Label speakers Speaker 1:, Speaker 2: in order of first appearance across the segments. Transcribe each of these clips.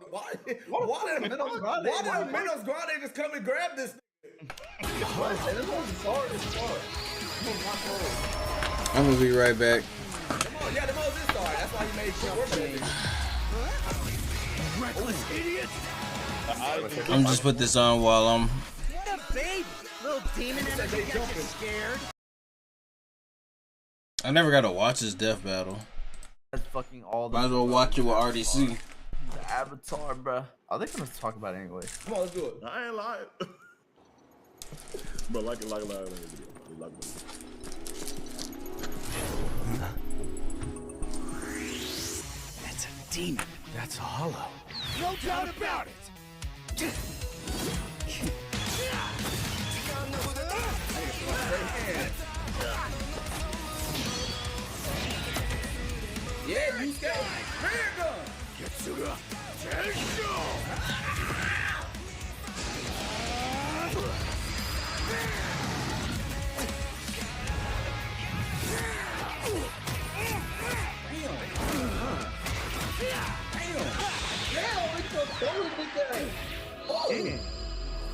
Speaker 1: Why did Minos Grande just come and grab this?
Speaker 2: I'm gonna be right back.
Speaker 1: Come on, yeah, the most is sorry. That's why you made shit work with it.
Speaker 3: Reckless idiot!
Speaker 2: I'm just put this on while I'm.
Speaker 3: What a baby! Little demon energy got you scared.
Speaker 2: I never got to watch this death battle.
Speaker 4: That's fucking all the.
Speaker 2: Might as well watch it with RDC.
Speaker 4: The Avatar, bruh. Are they gonna talk about it anyway?
Speaker 1: Come on, let's do it.
Speaker 5: I ain't lying. But like it.
Speaker 3: That's a demon. That's a hollow. No doubt about it.
Speaker 1: Yeah, you scared. Rear gun.
Speaker 3: Getsuga. Tensho.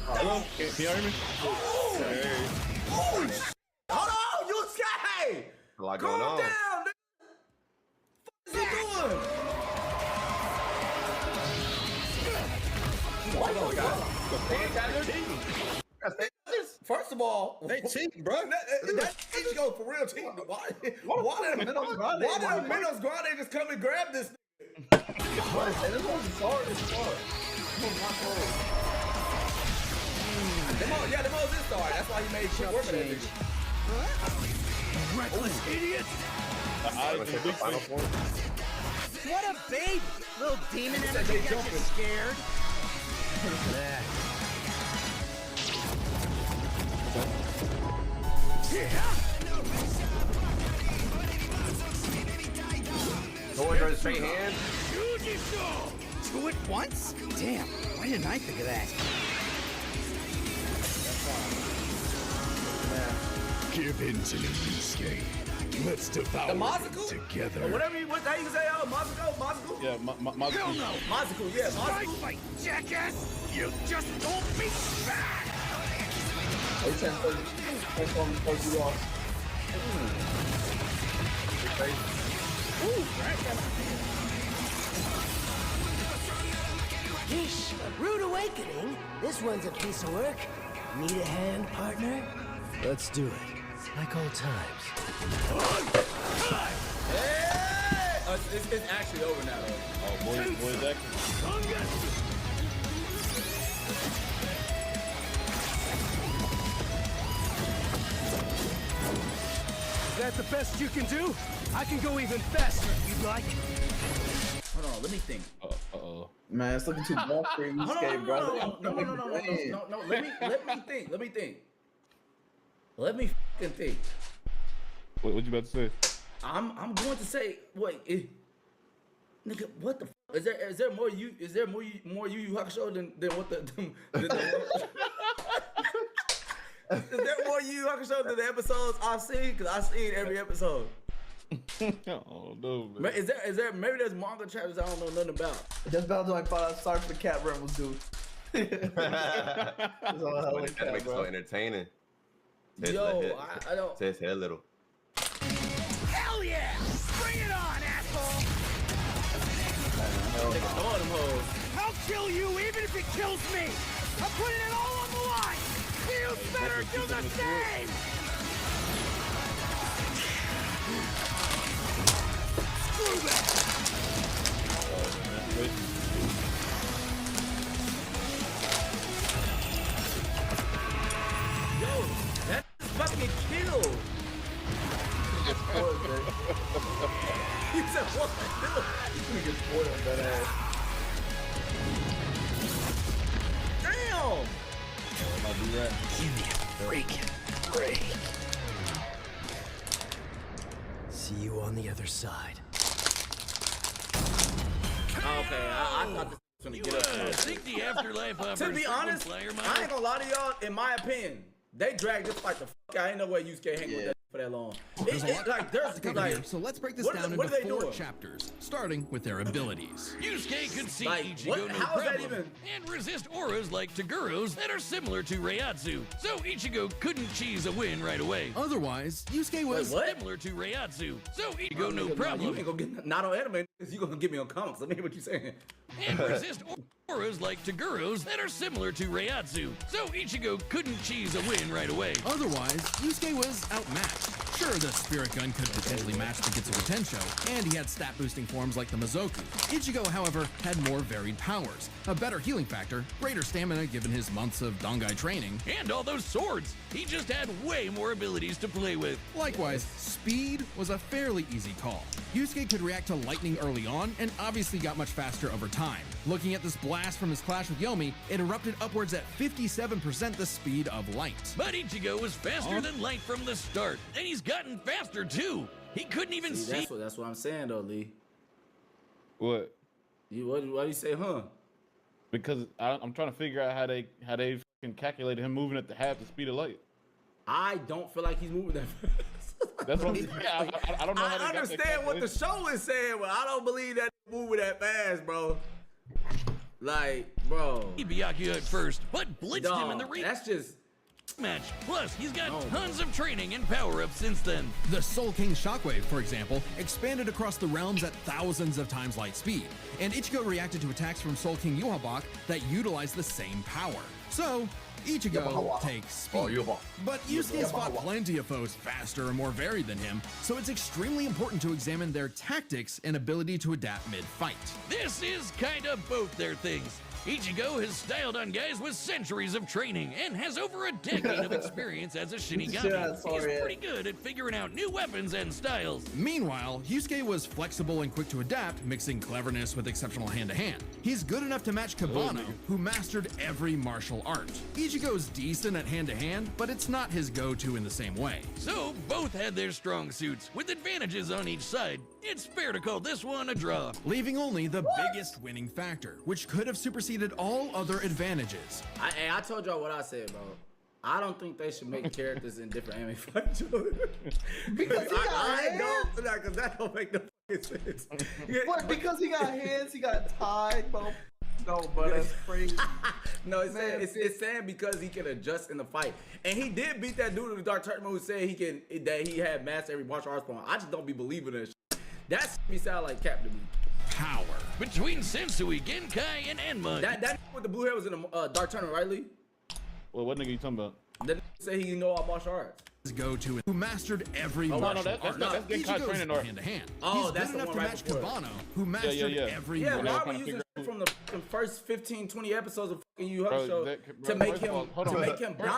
Speaker 5: Hello? Can you hear me? Hey.
Speaker 1: Hold on, you scared.
Speaker 6: A lot going
Speaker 1: Calm
Speaker 6: on.
Speaker 1: down, nigga. What is he doing? First of all,
Speaker 5: They cheating, bro.
Speaker 1: that go for real cheating. Why did Minos Grande just come and grab this? Yeah, the most is sorry. That's why he made shit work with it.
Speaker 3: Reckless idiot! What a baby! Little demon energy got you scared.
Speaker 6: Going for his straight hand.
Speaker 3: Two at once? Damn, why didn't I think of that? Give in to the Yusuke. Let's devour
Speaker 1: The Mazuko?
Speaker 3: together.
Speaker 1: Or whatever you, how you say, Mazuko?
Speaker 5: Yeah,
Speaker 3: Hell no!
Speaker 1: Mazuko, yeah,
Speaker 3: Strike
Speaker 1: Mazuko.
Speaker 3: fight, jackass! You just don't be back!
Speaker 7: Yeesh, a rude awakening. This one's a piece of work. Need a hand, partner? Let's do it. Like old times.
Speaker 1: Hey! It's actually over now, though.
Speaker 5: Oh, boy, that.
Speaker 3: Is that the best you can do? I can go even faster if you'd like.
Speaker 1: Hold on, let me think.
Speaker 5: Uh-oh.
Speaker 4: Man, it's looking too dark for you, skate, bro.
Speaker 1: No. Let me think. Let me fucking think.
Speaker 5: What you about to say?
Speaker 1: I'm going to say, wait, nigga, what the f? Is there more Yu Yu Hakusho than what the? Is there more Yu Yu Hakusho than the episodes I've seen? Cause I've seen every episode.
Speaker 5: Oh no, man.
Speaker 1: Is there maybe there's manga chapters I don't know nothing about?
Speaker 4: That's about like 5 stars for the cat rebels, dude.
Speaker 6: That makes it so entertaining.
Speaker 1: Yo, I don't.
Speaker 6: Says head a little.
Speaker 3: Hell yeah! Bring it on, asshole! I'll kill you even if it kills me! I'm putting it all on the line! You better do the same! Screw that!
Speaker 1: Yo, that fucking killed. He said what?
Speaker 4: You get spoiled on that ass.
Speaker 1: Damn!
Speaker 5: If I do that.
Speaker 3: Give me a freaking break. See you on the other side.
Speaker 1: Okay, I thought this was gonna get up.
Speaker 8: Think the afterlife offers
Speaker 1: To be honest,
Speaker 8: player,
Speaker 1: I ain't gonna lie to y'all. In my opinion, they dragged this fight the fuck out. Ain't no way you can't hang with that. for that long.
Speaker 9: There's a lot
Speaker 1: Like there's
Speaker 9: to cover
Speaker 1: like
Speaker 9: here, so let's break this
Speaker 1: what
Speaker 9: down
Speaker 1: are they
Speaker 9: into 4
Speaker 1: doing?
Speaker 9: chapters, starting with their abilities.
Speaker 8: Yusuke could see
Speaker 1: Like,
Speaker 8: Ichigo
Speaker 1: what?
Speaker 8: no
Speaker 1: How is that
Speaker 8: problem
Speaker 1: even-
Speaker 8: and resist auras like Taguro's that are similar to Reiatsu. So Ichigo couldn't cheese a win right away.
Speaker 9: Otherwise, Yusuke was
Speaker 1: what?
Speaker 8: Similar to Reiatsu. So Ichigo no
Speaker 1: You
Speaker 8: problem
Speaker 1: ain't gonna get not on anime. You gonna get me on comics. Let me hear what you saying.
Speaker 8: and resist auras like Taguro's that are similar to Reiatsu. So Ichigo couldn't cheese a win right away.
Speaker 9: Otherwise, Yusuke was outmatched. Sure, the Spirit Gun could potentially match the Getsu Tensho, and he had stat-boosting forms like the Mizoku. Ichigo, however, had more varied powers, a better healing factor, greater stamina given his months of Dongai training.
Speaker 8: And all those swords. He just had way more abilities to play with.
Speaker 9: Likewise, speed was a fairly easy call. Yusuke could react to lightning early on, and obviously got much faster over time. Looking at this blast from his clash with Yomi, it erupted upwards at 57% the speed of light.
Speaker 8: But Ichigo was faster than light from the start, and he's gotten faster too. He couldn't even see.
Speaker 1: That's what I'm saying though, Lee.
Speaker 5: What?
Speaker 1: Why do you say, huh?
Speaker 5: Because I'm trying to figure out how they fucking calculated him moving at the half the speed of light.
Speaker 1: I don't feel like he's moving that fast.
Speaker 5: That's what I'm saying. I don't know how they
Speaker 1: I
Speaker 5: got that
Speaker 1: understand what the
Speaker 5: calculation.
Speaker 1: show is saying, but I don't believe that moving that fast, bro. Like, bro.
Speaker 8: Byakuya at first, but blitzed him in the
Speaker 1: That's just
Speaker 8: rematch. Plus, he's got tons of training and power-ups since then.
Speaker 9: The Soul King Shockwave, for example, expanded across the realms at thousands of times light speed, and Ichigo reacted to attacks from Soul King Yuhabak that utilized the same power. So, Ichigo takes speed. But Yusuke's fought plenty of foes faster and more varied than him, so it's extremely important to examine their tactics and ability to adapt mid-fight.
Speaker 8: This is kinda both their things. Ichigo has styled on guys with centuries of training and has over a decade of experience as a Shinigami. He's pretty good at figuring out new weapons and styles.
Speaker 9: Meanwhile, Yusuke was flexible and quick to adapt, mixing cleverness with exceptional hand-to-hand. He's good enough to match Kabano, who mastered every martial art. Ichigo's decent at hand-to-hand, but it's not his go-to in the same way.
Speaker 8: So, both had their strong suits, with advantages on each side. It's fair to call this one a draw.
Speaker 9: Leaving only the biggest winning factor, which could have superseded all other advantages.
Speaker 1: I told y'all what I said, bro. I don't think they should make characters in different anime fight. Because that don't make no fucking sense.
Speaker 4: What? Because he got hands, he got tied, bro. No, bro, that's crazy.
Speaker 1: No, it's saying because he can adjust in the fight, and he did beat that dude in the Dark Tournament who said he had mastered every martial arts form. I just don't be believing that. That me sound like Cap to me.
Speaker 9: Power.
Speaker 8: Between Sensui, Genkai, and Enma.
Speaker 1: That with the blue hair was in the Dark Tournament, right, Lee?
Speaker 5: Well, what nigga you talking about?
Speaker 1: That say he know all martial arts.
Speaker 9: His go-to, who mastered every
Speaker 5: no,
Speaker 9: martial
Speaker 5: that's
Speaker 9: art.
Speaker 5: Genkai
Speaker 9: Ichigo's
Speaker 5: training art.
Speaker 9: hand-to-hand.
Speaker 1: Oh,
Speaker 9: He's
Speaker 1: that's
Speaker 9: good
Speaker 1: the
Speaker 9: enough
Speaker 1: one
Speaker 9: to
Speaker 1: right
Speaker 9: match
Speaker 1: before.
Speaker 9: Kabano, who mastered every
Speaker 1: Yeah,
Speaker 9: martial
Speaker 1: why
Speaker 9: art.
Speaker 1: were you using from the first 15, 20 episodes of fucking Yu
Speaker 5: Bro,
Speaker 1: Hakusho
Speaker 5: that-
Speaker 1: to
Speaker 5: bro,
Speaker 1: make
Speaker 5: first of
Speaker 1: him
Speaker 5: all, hold on.
Speaker 1: balance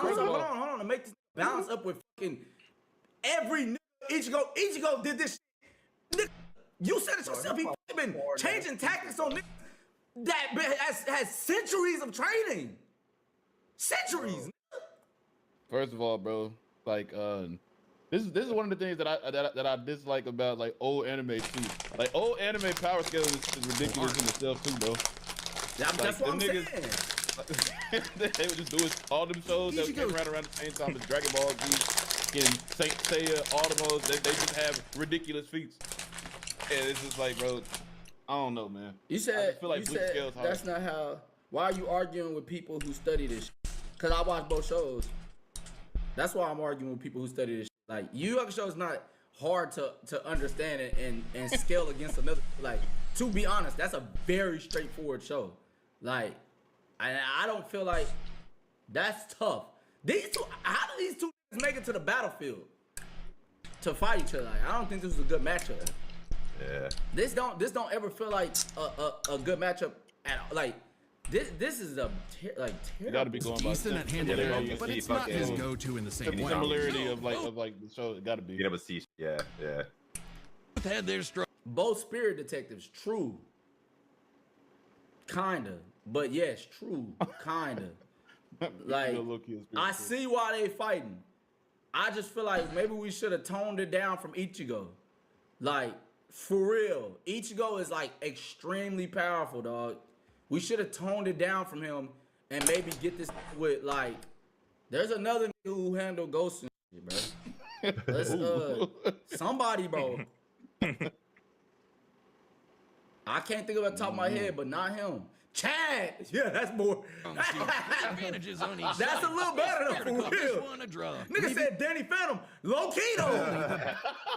Speaker 5: First
Speaker 1: up?
Speaker 5: of all-
Speaker 1: Hold on, to make this balance up with fucking every nigga. Ichigo did this shit. Nigga, you said it yourself. He been changing tactics on niggas that has centuries of training. Centuries.
Speaker 5: First of all, bro, like this is one of the things that I dislike about like old anime too. Like old anime power scale is ridiculous in itself too, bro.
Speaker 1: That's what I'm saying.
Speaker 5: They were just doing all them shows that came around the same time as Dragon Ball Z and Saint Seiya, all the most. They just have ridiculous feats, and it's just like, bro, I don't know, man.
Speaker 1: You said
Speaker 5: Blue Scale's hard.
Speaker 1: that's not how. Why are you arguing with people who study this shit? Because I watch both shows. That's why I'm arguing with people who study this shit. Like, Yu Yu Hakusho is not hard to understand and scale against another. Like, to be honest, that's a very straightforward show. Like, I don't feel like that's tough. These two, how do these two make it to the battlefield to fight each other? Like, I don't think this was a good matchup.
Speaker 6: Yeah.
Speaker 1: This don't ever feel like a good matchup at all. Like, this is a terrible.
Speaker 5: You gotta be going by
Speaker 9: Decent at hand-to-hand, but it's not his go-to in the same way.
Speaker 5: similarity of like the show. It gotta be.
Speaker 6: You never see. Yeah.
Speaker 8: Both had their strong.
Speaker 1: Both spirit detectives, true. Kinda. But yes, true. Kinda. Like, I see why they fighting. I just feel like maybe we should have toned it down from Ichigo. Like, for real. Ichigo is like extremely powerful, dog. We should have toned it down from him and maybe get this with like, there's another nigga who handled ghosts and shit, bro. Let's somebody, bro. I can't think of it off the top of my head, but not him. Chad. Yeah, that's more.
Speaker 8: Advantages on each
Speaker 1: That's a
Speaker 8: side.
Speaker 1: little better
Speaker 8: Fair to
Speaker 1: though,
Speaker 8: call
Speaker 1: for
Speaker 8: this
Speaker 1: real.
Speaker 8: one a draw.
Speaker 1: Nigga said Danny Phantom. Low key though.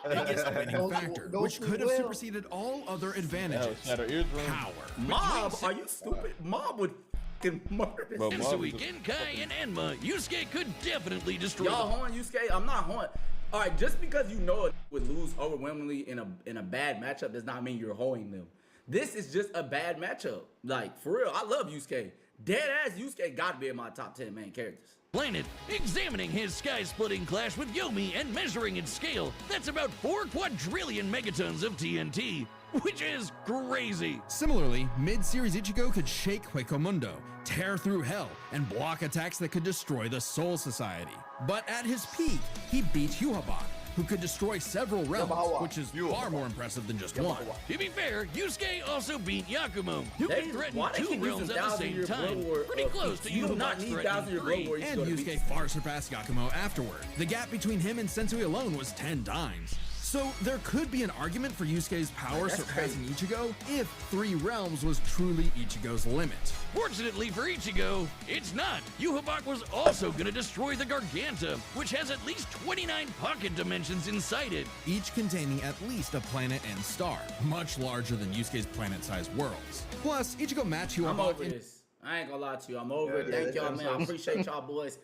Speaker 9: Biggest winning factor,
Speaker 4: go
Speaker 9: which
Speaker 4: too
Speaker 9: could have
Speaker 4: well.
Speaker 9: superseded all other advantages.
Speaker 5: Shatter eardrum.
Speaker 9: Power.
Speaker 1: Mob, are you stupid? Mob would fucking murder this.
Speaker 5: Bro,
Speaker 8: And
Speaker 5: Mob
Speaker 8: so
Speaker 5: is a-
Speaker 8: Genkai and Enma, Yusuke could definitely destroy
Speaker 1: Y'all
Speaker 8: them.
Speaker 1: horn Yusuke? I'm not horn. All right, just because you know it would lose overwhelmingly in a bad matchup does not mean you're hoeing them. This is just a bad matchup. Like, for real, I love Yusuke. Dead ass Yusuke gotta be in my top 10 main characters.
Speaker 8: Planet, examining his sky-splitting clash with Yomi and measuring its scale, that's about 4 quadrillion megatons of TNT, which is crazy.
Speaker 9: Similarly, mid-series Ichigo could shake Huecomundo, tear through hell, and block attacks that could destroy the Soul Society. But at his peak, he beat Yhwach, who could destroy several realms, which is far more impressive than just one.
Speaker 8: To be fair, Yusuke also beat Yakumo, who
Speaker 1: They,
Speaker 8: can threaten
Speaker 1: why they
Speaker 8: 2
Speaker 1: keep
Speaker 8: realms
Speaker 1: using
Speaker 8: at the
Speaker 1: 1,000-year
Speaker 8: same time.
Speaker 1: Blood War,
Speaker 8: Pretty close to
Speaker 1: you do not
Speaker 8: Yhwach's
Speaker 1: need
Speaker 8: threatening
Speaker 1: 1,000-year Blood
Speaker 8: 3.
Speaker 1: War.
Speaker 9: And Yusuke far surpassed Yakumo afterward. The gap between him and Sensui alone was 10 times. So there could be an argument for Yusuke's power
Speaker 1: That's
Speaker 9: surpassing Ichigo if 3 realms was truly Ichigo's limit.
Speaker 8: Fortunately for Ichigo, it's not. Yhwach was also going to destroy the Garganta, which has at least 29 pocket dimensions inside it.
Speaker 9: Each containing at least a planet and star, much larger than Yusuke's planet-sized worlds. Plus, Ichigo matched
Speaker 1: I'm
Speaker 9: Yhwach
Speaker 1: over
Speaker 9: in
Speaker 1: this. I ain't gonna lie to you. I'm over it.
Speaker 4: Yeah,
Speaker 1: Thank y'all, man. I appreciate y'all, boys.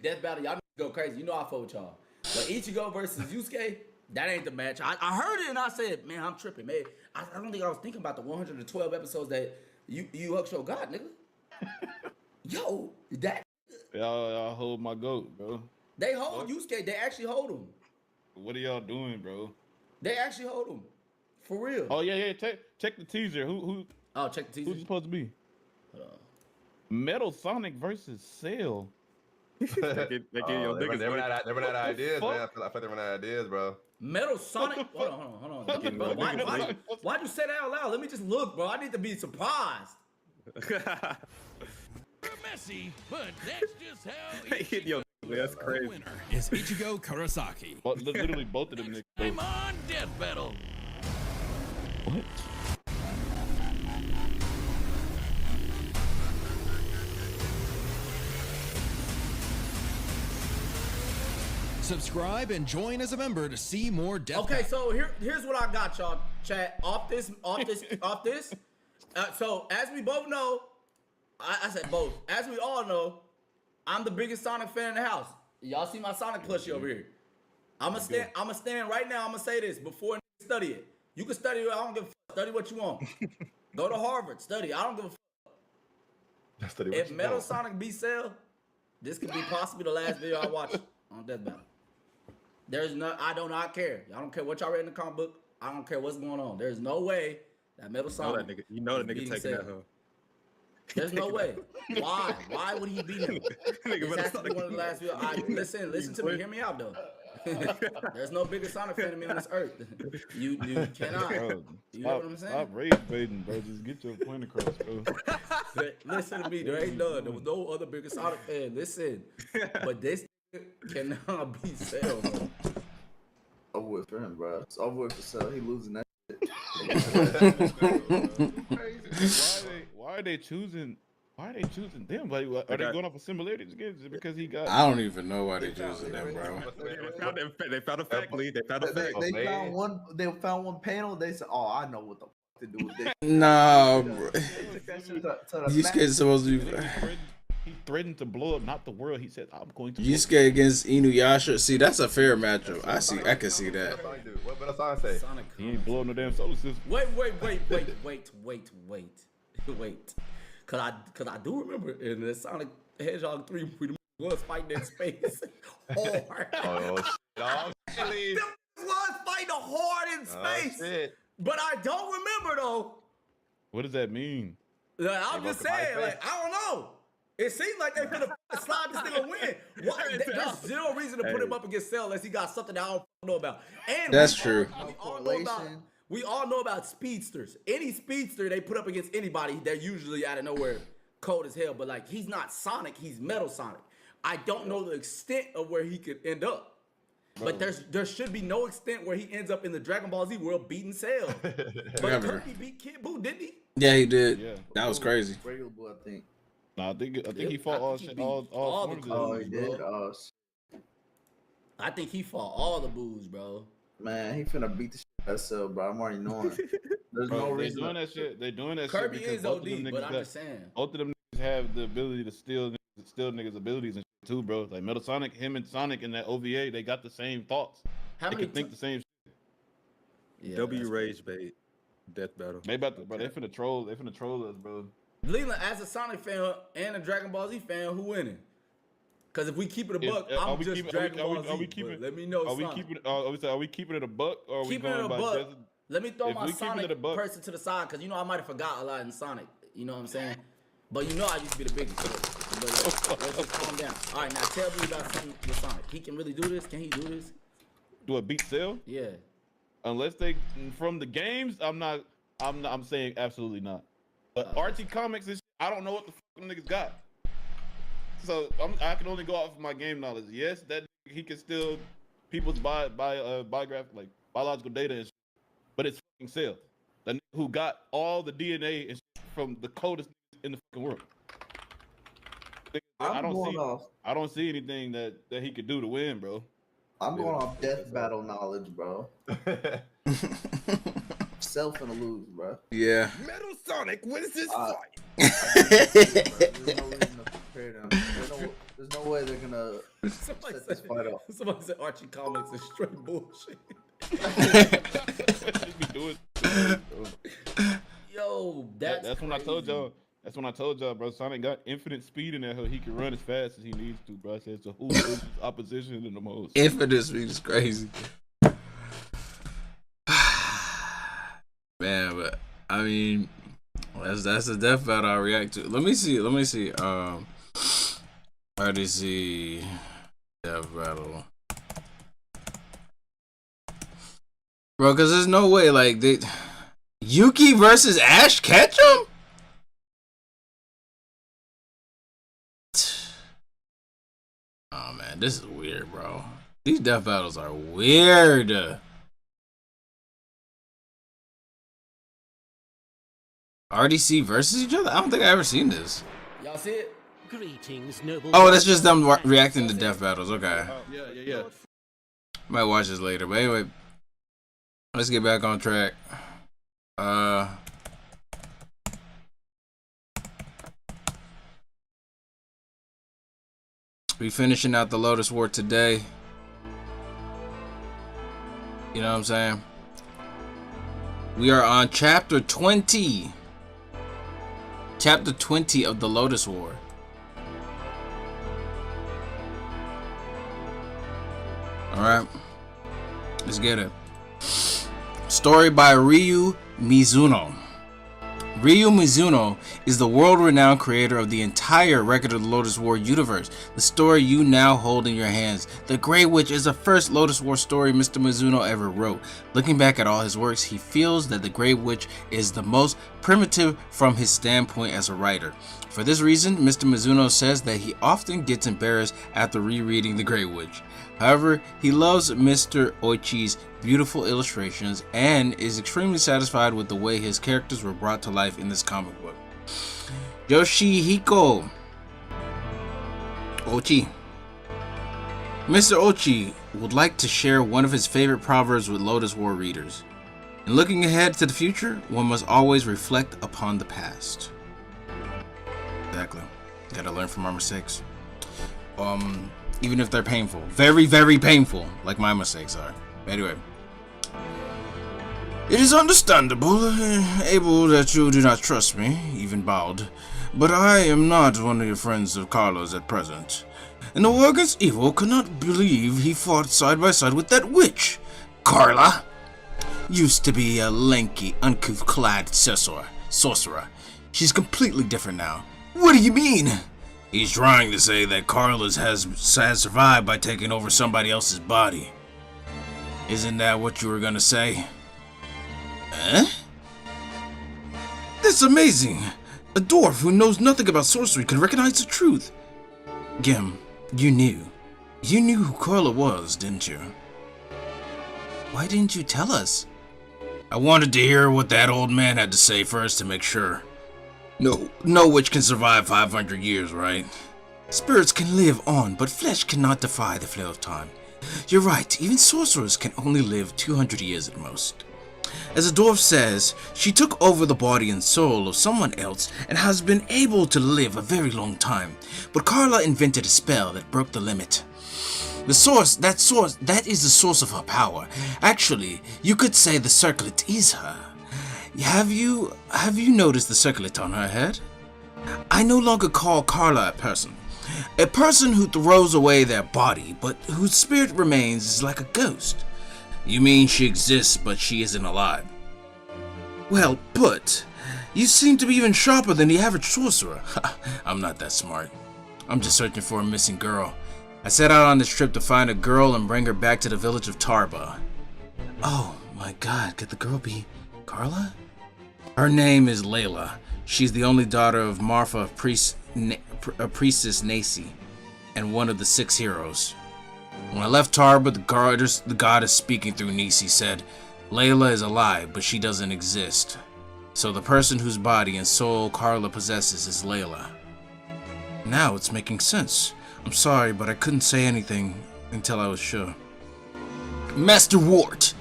Speaker 1: Death Battle, y'all go crazy. You know I fuck with y'all. But Ichigo versus Yusuke, that ain't the match. I heard it and I said, man, I'm tripping, man. I don't think I was thinking about the 112 episodes that Yu Hakusho got, nigga. Yo, that
Speaker 5: Y'all hold my goat, bro.
Speaker 1: they hold Yusuke. They actually hold him.
Speaker 5: What are y'all doing, bro?
Speaker 1: They actually hold him. For real.
Speaker 5: Oh yeah. Check the teaser. Who
Speaker 1: Oh, check the
Speaker 5: who's
Speaker 1: teaser.
Speaker 5: it supposed to be?
Speaker 1: Hold on.
Speaker 5: Metal Sonic versus Cell.
Speaker 6: They run out of ideas, man. I feel like they run out of ideas, bro.
Speaker 1: Metal Sonic. Hold on. Bro, why'd you say that out loud? Let me just look, bro. I need to be surprised.
Speaker 8: Messy, but that's just how
Speaker 10: Yo, that's
Speaker 9: The
Speaker 10: crazy.
Speaker 9: winner is Ichigo Kurosaki.
Speaker 5: But literally both of them niggas.
Speaker 8: I'm on Death Battle.
Speaker 5: What?
Speaker 9: Subscribe and join as a member to see more Death
Speaker 1: Okay,
Speaker 9: Battle.
Speaker 1: so here's what I got, y'all. Chat off this. So as we both know, I said both. As we all know, I'm the biggest Sonic fan in the house. Y'all see my Sonic plushie over here. I'ma stand right now. I'ma say this before you study it. You can study it. I don't give a fuck. Study what you want. Go to Harvard. Study. I don't give a fuck. If Metal Sonic beat Cell, this could be possibly the last video I watch on Death Battle. I do not care. I don't care what y'all read in the comic book. I don't care what's going on. There's no way that Metal Sonic.
Speaker 10: You know that nigga
Speaker 1: beating
Speaker 10: taking
Speaker 1: Cell.
Speaker 10: that hoe.
Speaker 1: There's no way. Why? Why would he beat him?
Speaker 10: Nigga,
Speaker 1: This has to be one of the last videos. Listen to me. Hear me out though. There's no bigger Sonic fan than me on this earth. You cannot.
Speaker 5: Bro,
Speaker 1: You know what I'm saying?
Speaker 5: Stop rage baiting, bro. Just get your point across, bro.
Speaker 1: Listen to me. There ain't none. There was no other bigger Sonic fan. Listen. But this cannot be Cell, bro.
Speaker 4: Over with for him, bro. It's over with for Cell. He losing that shit.
Speaker 5: Why are they choosing? Why are they choosing them? Like, are they going off of similarities again? Just because he got?
Speaker 2: I don't even know why they choosing them, bro.
Speaker 10: They found a fact, Lee. They found a fact.
Speaker 4: They found one. They found one panel. They said, "Oh, I know what the fuck to do with this."
Speaker 2: Nah, bro.
Speaker 4: They took that shit to the
Speaker 2: Yusuke
Speaker 4: max.
Speaker 2: is supposed to be.
Speaker 5: He threatened to blow up not the world. He said, "I'm going to."
Speaker 2: Yusuke against Inuyasha. See, that's a fair matchup. I can see that.
Speaker 6: What did Sonic say?
Speaker 1: Sonic.
Speaker 5: He ain't blowing no damn solar system.
Speaker 1: Wait. Cause I do remember in the Sonic Hedgehog 3 we was fighting in space hard.
Speaker 6: Oh, dog.
Speaker 1: Them was fighting hard in space.
Speaker 6: Shit.
Speaker 1: But I don't remember though.
Speaker 5: What does that mean?
Speaker 1: Like, I'm just saying, like, I don't know. It seems like they finna slide this nigga win. Why? There's zero reason to put him up against Cell unless he got something that I don't know about. And
Speaker 2: That's true.
Speaker 1: We all know about speedsters. Any speedster they put up against anybody, they're usually out of nowhere cold as hell. But like, he's not Sonic, he's Metal Sonic. I don't know the extent of where he could end up. But there should be no extent where he ends up in the Dragon Ball Z world beating Cell. But Kirby beat Kid Buu, didn't he?
Speaker 2: Yeah, he did.
Speaker 5: Yeah.
Speaker 2: That was crazy.
Speaker 4: Regular Buu, I think.
Speaker 5: No, I think he fought all
Speaker 1: the
Speaker 5: forms of
Speaker 4: Oh,
Speaker 5: it.
Speaker 4: he did. Oh,
Speaker 1: I think he fought all the Boos, bro.
Speaker 4: man, he finna beat the shit out of Cell, bro. I'm already knowing. There's no reason.
Speaker 5: They're doing that shit. They're doing that
Speaker 1: Kirby
Speaker 5: shit because
Speaker 1: is OD, but I'm just saying.
Speaker 5: Both of them niggas have the ability to steal niggas' abilities and shit too, bro. Like Metal Sonic, him and Sonic in that OVA, they got the same thoughts. They can think the same shit.
Speaker 10: Yeah, W Rage Bait. Death Battle.
Speaker 5: They finna troll us, bro.
Speaker 1: Leland, as a Sonic fan and a Dragon Ball Z fan, who winning? Because if we keep it a buck, I'm just Dragon Ball Z. Let me know.
Speaker 5: Are we keeping it a buck or are we
Speaker 1: keeping it
Speaker 5: going
Speaker 1: a
Speaker 5: by
Speaker 1: buck?
Speaker 5: Desert?
Speaker 1: Let me throw my Sonic person to the side because I might have forgot a lot in Sonic. You know what I'm saying? But I used to be the biggest. But let's just calm down. All right, now tell me about something with Sonic. He can really do this? Can he do this?
Speaker 5: Do a beat Cell?
Speaker 1: Yeah.
Speaker 5: Unless they from the games, I'm saying absolutely not. But RT Comics is I don't know what the fuck them niggas got. So I can only go off of my game knowledge. Yes, that he can steal people's biographic biological data and shit, but it's fucking Cell. The nigga who got all the DNA and shit from the coldest in the fucking world. I don't see anything that he could do to win, bro.
Speaker 4: I'm going off Death Battle knowledge, bro. Cell finna lose, bro.
Speaker 2: Yeah.
Speaker 3: Metal Sonic wins this fight.
Speaker 4: There's no reason to prepare them. There's no way they're gonna set this fight up.
Speaker 1: Somebody said Archie Comics is straight bullshit. Yo,
Speaker 5: that's when I told y'all. That's when I told y'all, bro. Sonic got infinite speed in there. He can run as fast as he needs to, bro. I said, so who is opposition in the most?
Speaker 2: Infinite speed is crazy. Man, but I mean, that's a death battle I react to. Let me see. RDC death battle, bro. Because there's no way Yuki versus Ash Ketchum. Oh man, this is weird, bro. These death battles are weird. RDC versus each other? I don't think I ever seen this.
Speaker 1: Y'all see it?
Speaker 7: Greetings, noble.
Speaker 2: Oh, that's just them reacting to death battles. Okay.
Speaker 5: Yeah.
Speaker 2: Might watch this later, but anyway, let's get back on track. We finishing out the Lodoss War today. You know what I'm saying? We are on chapter 20. Chapter 20 of the Lodoss War. Alright. Let's get it. Story by Ryu Mizuno. Ryu Mizuno is the world-renowned creator of the entire Record of the Lodoss War universe, the story you now hold in your hands. The Grey Witch is the first Lodoss War story Mr. Mizuno ever wrote. Looking back at all his works, he feels that the Grey Witch is the most primitive from his standpoint as a writer. For this reason, Mr. Mizuno says that he often gets embarrassed after rereading The Grey Witch. However, he loves Mr. Oichi's beautiful illustrations and is extremely satisfied with the way his characters were brought to life in this comic book. Yoshihiko Ochi. Mr. Ochi would like to share one of his favorite proverbs with Lodoss War readers. In looking ahead to the future, one must always reflect upon the past. Exactly. Gotta learn from our mistakes. Even if they're painful. Very, very painful, like my mistakes are. Anyway. It is understandable, Abel, that you do not trust me, even bowed. But I am not one of your friends of Carlo's at present. And the war against evil cannot believe he fought side by side with that witch. Carla used to be a lanky, uncouth-clad sorcerer. She's completely different now. What do you mean? He's trying to say that Carlos has survived by taking over somebody else's body. Isn't that what you were gonna say? Eh? That's amazing! A dwarf who knows nothing about sorcery can recognize the truth. Gim, You knew. You knew who Carla was, didn't you? Why didn't you tell us? I wanted to hear what that old man had to say first to make sure. No witch can survive 500 years, right? Spirits can live on, but flesh cannot defy the flow of time. You're right, even sorcerers can only live 200 years at most. As the dwarf says, she took over the body and soul of someone else and has been able to live a very long time. But Carla invented a spell that broke the limit. That is the source of her power. Actually, you could say the circlet is her. Have you noticed the circlet on her head? I no longer call Carla a person. A person who throws away their body, but whose spirit remains is like a ghost. You mean she exists, but she isn't alive? Well put. You seem to be even sharper than the average sorcerer. I'm not that smart. I'm just searching for a missing girl. I set out on this trip to find a girl and bring her back to the village of Tarba. Oh my god, could the girl be Carla? Her name is Layla. She's the only daughter of Marfa, priestess Nacy, and one of the 6 heroes. When I left Tarba, the goddess speaking through Nisi said, Layla is alive, but she doesn't exist. So the person whose body and soul Carla possesses is Layla. Now it's making sense. I'm sorry, but I couldn't say anything until I was sure. Master Wart,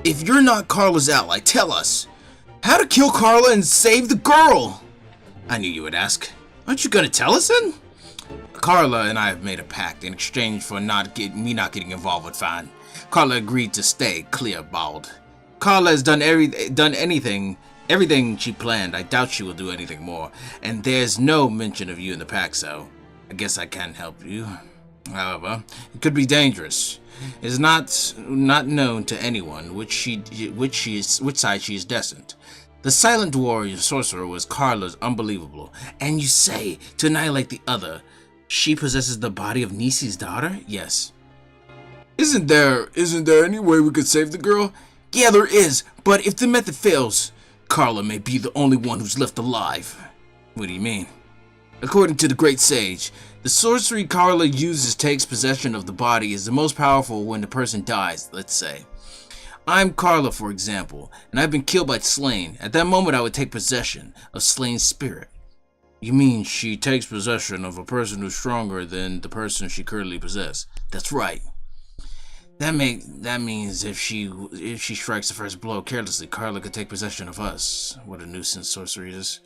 Speaker 2: if you're not Carla's ally, tell us. How to kill Carla and save the girl? I knew you would ask. Aren't you gonna tell us then? Carla and I have made a pact in exchange for me not getting involved with Fan. Carla agreed to stay clear-bowled. Carla has done everything she planned. I doubt she will do anything more. And there's no mention of you in the pact, so I guess I can't help you. However, it could be dangerous. It's not known to anyone which side she is destined. The silent warrior sorcerer was Carla's unbelievable, and you say to annihilate the other, she possesses the body of Nisi's daughter? Yes. Isn't there any way we could save the girl? Yeah, there is, but if the method fails, Carla may be the only one who's left alive. What do you mean? According to the great sage, the sorcery Carla uses takes possession of the body is the most powerful when the person dies, let's say. I'm Carla, for example, and I've been killed by Slain. At that moment, I would take possession of Slain's spirit. You mean she takes possession of a person who's stronger than the person she currently possesses? That's right. That means if she strikes the first blow carelessly, Carla could take possession of us. What a nuisance sorcery is.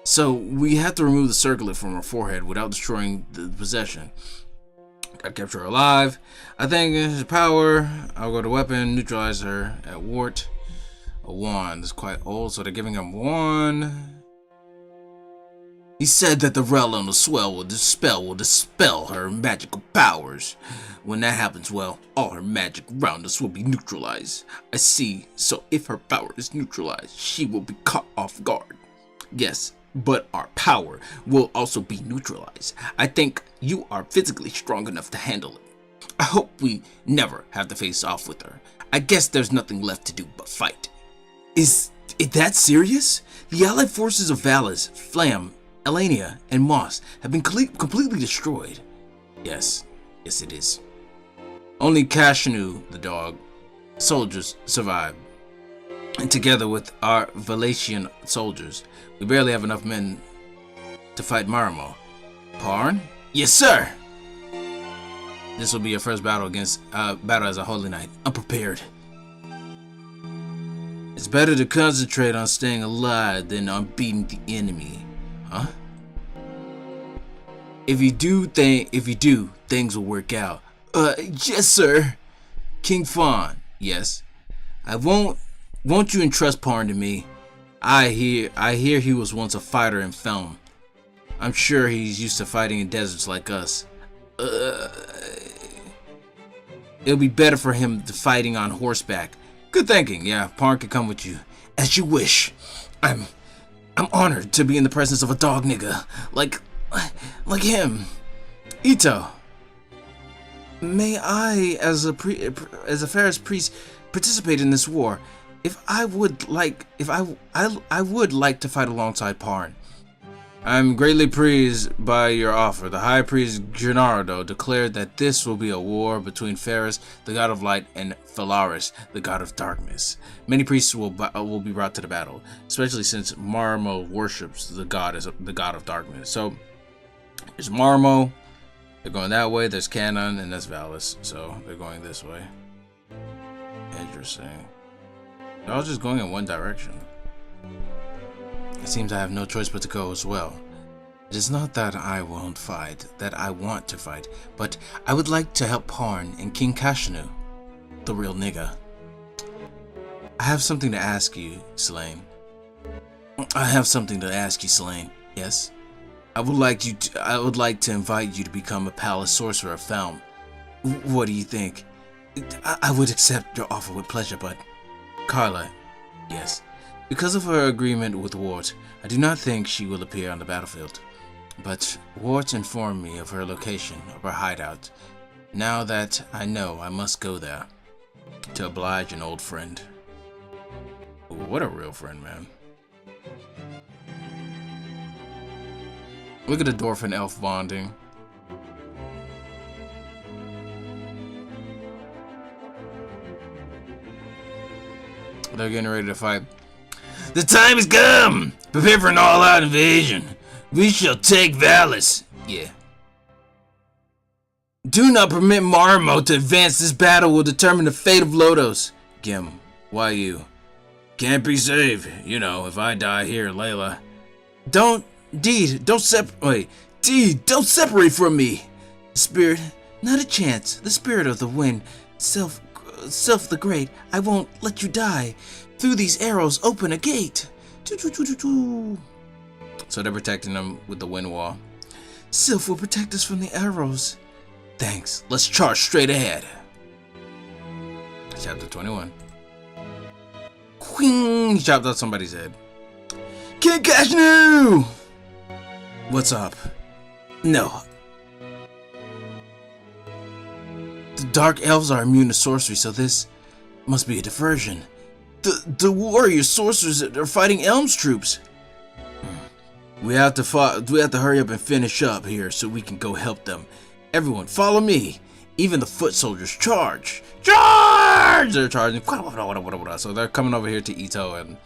Speaker 2: So we have to remove the circlet from her forehead without destroying the possession. Gotta capture her alive. I think his power. I'll go to weapon, neutralize her at Wart. A wand. This is quite old, so they're giving him 1. He said that the Rel on the spell will dispel her magical powers. When that happens, well, all her magic around us will be neutralized. I see. So if her power is neutralized, she will be caught off guard. Yes, but our power will also be neutralized. I think you are physically strong enough to handle it. I hope we never have to face off with her. I guess there's nothing left to do but fight. Is it that serious? The allied forces of Valis, Flam, Elenia, and Moss have been completely destroyed. Yes it is. Only Kashanu, the dog, soldiers survived. And together with our Valatian soldiers, we barely have enough men to fight Marimo. Parn? Yes, sir! This will be your first battle as a holy knight. Unprepared. It's better to concentrate on staying alive than on beating the enemy. Huh? If you do, things will work out. Yes, sir. King Fawn. Yes. Won't you entrust Parn to me? I hear he was once a fighter in film. I'm sure he's used to fighting in deserts like us. It'll be better for him to fighting on horseback. Good thinking. Yeah, Parn can come with you. As you wish. I'm honored to be in the presence of a dog nigga like him. Ito. May I, as a Ferris priest, participate in this war? I would like to fight alongside Parn. I'm greatly pleased by your offer. The High Priest Gennaro declared that this will be a war between Ferris, the god of light, and Phalaris, the god of darkness. Many priests will be brought to the battle, especially since Marmo worships the god of darkness. So there's Marmo. They're going that way. There's Canon, and that's Valis. So they're going this way. Interesting. They're all just going in one direction. It seems I have no choice but to go as well. It is not that I won't fight, that I want to fight, but I would like to help Parn and King Kashanu, the real nigga. I have something to ask you, Selene. Yes? I would like to invite you to become a palace sorcerer of Falm. What do you think? I would accept your offer with pleasure, but Carla, yes. Because of her agreement with Wart, I do not think she will appear on the battlefield. But Wart informed me of her location, of her hideout. Now that I know, I must go there to oblige an old friend. Ooh, what a real friend, man. Look at the dwarf and elf bonding. They're getting ready to fight. The time has come! Prepare for an all-out invasion. We shall take Valis. Yeah. Do not permit Marmo to advance. This battle will determine the fate of Lodoss. Gim, why you? Can't be saved. You know, if I die here, Layla. Don't separate from me. Spirit, not a chance. The spirit of the wind, Self the Great, I won't let you die. Through these arrows, open a gate. So they're protecting them with the wind wall. Sylph will protect us from the arrows. Thanks. Let's charge straight ahead. Chapter 21. Queen! He chopped out somebody's head. King Kashnu! What's up? No. The dark elves are immune to sorcery, so this must be a diversion. The warrior sorcerers are fighting Elm's troops. We have to hurry up and finish up here so we can go help them. Everyone, follow me. Even the foot soldiers, charge! Charge! They're charging. So they're coming over here to Ito and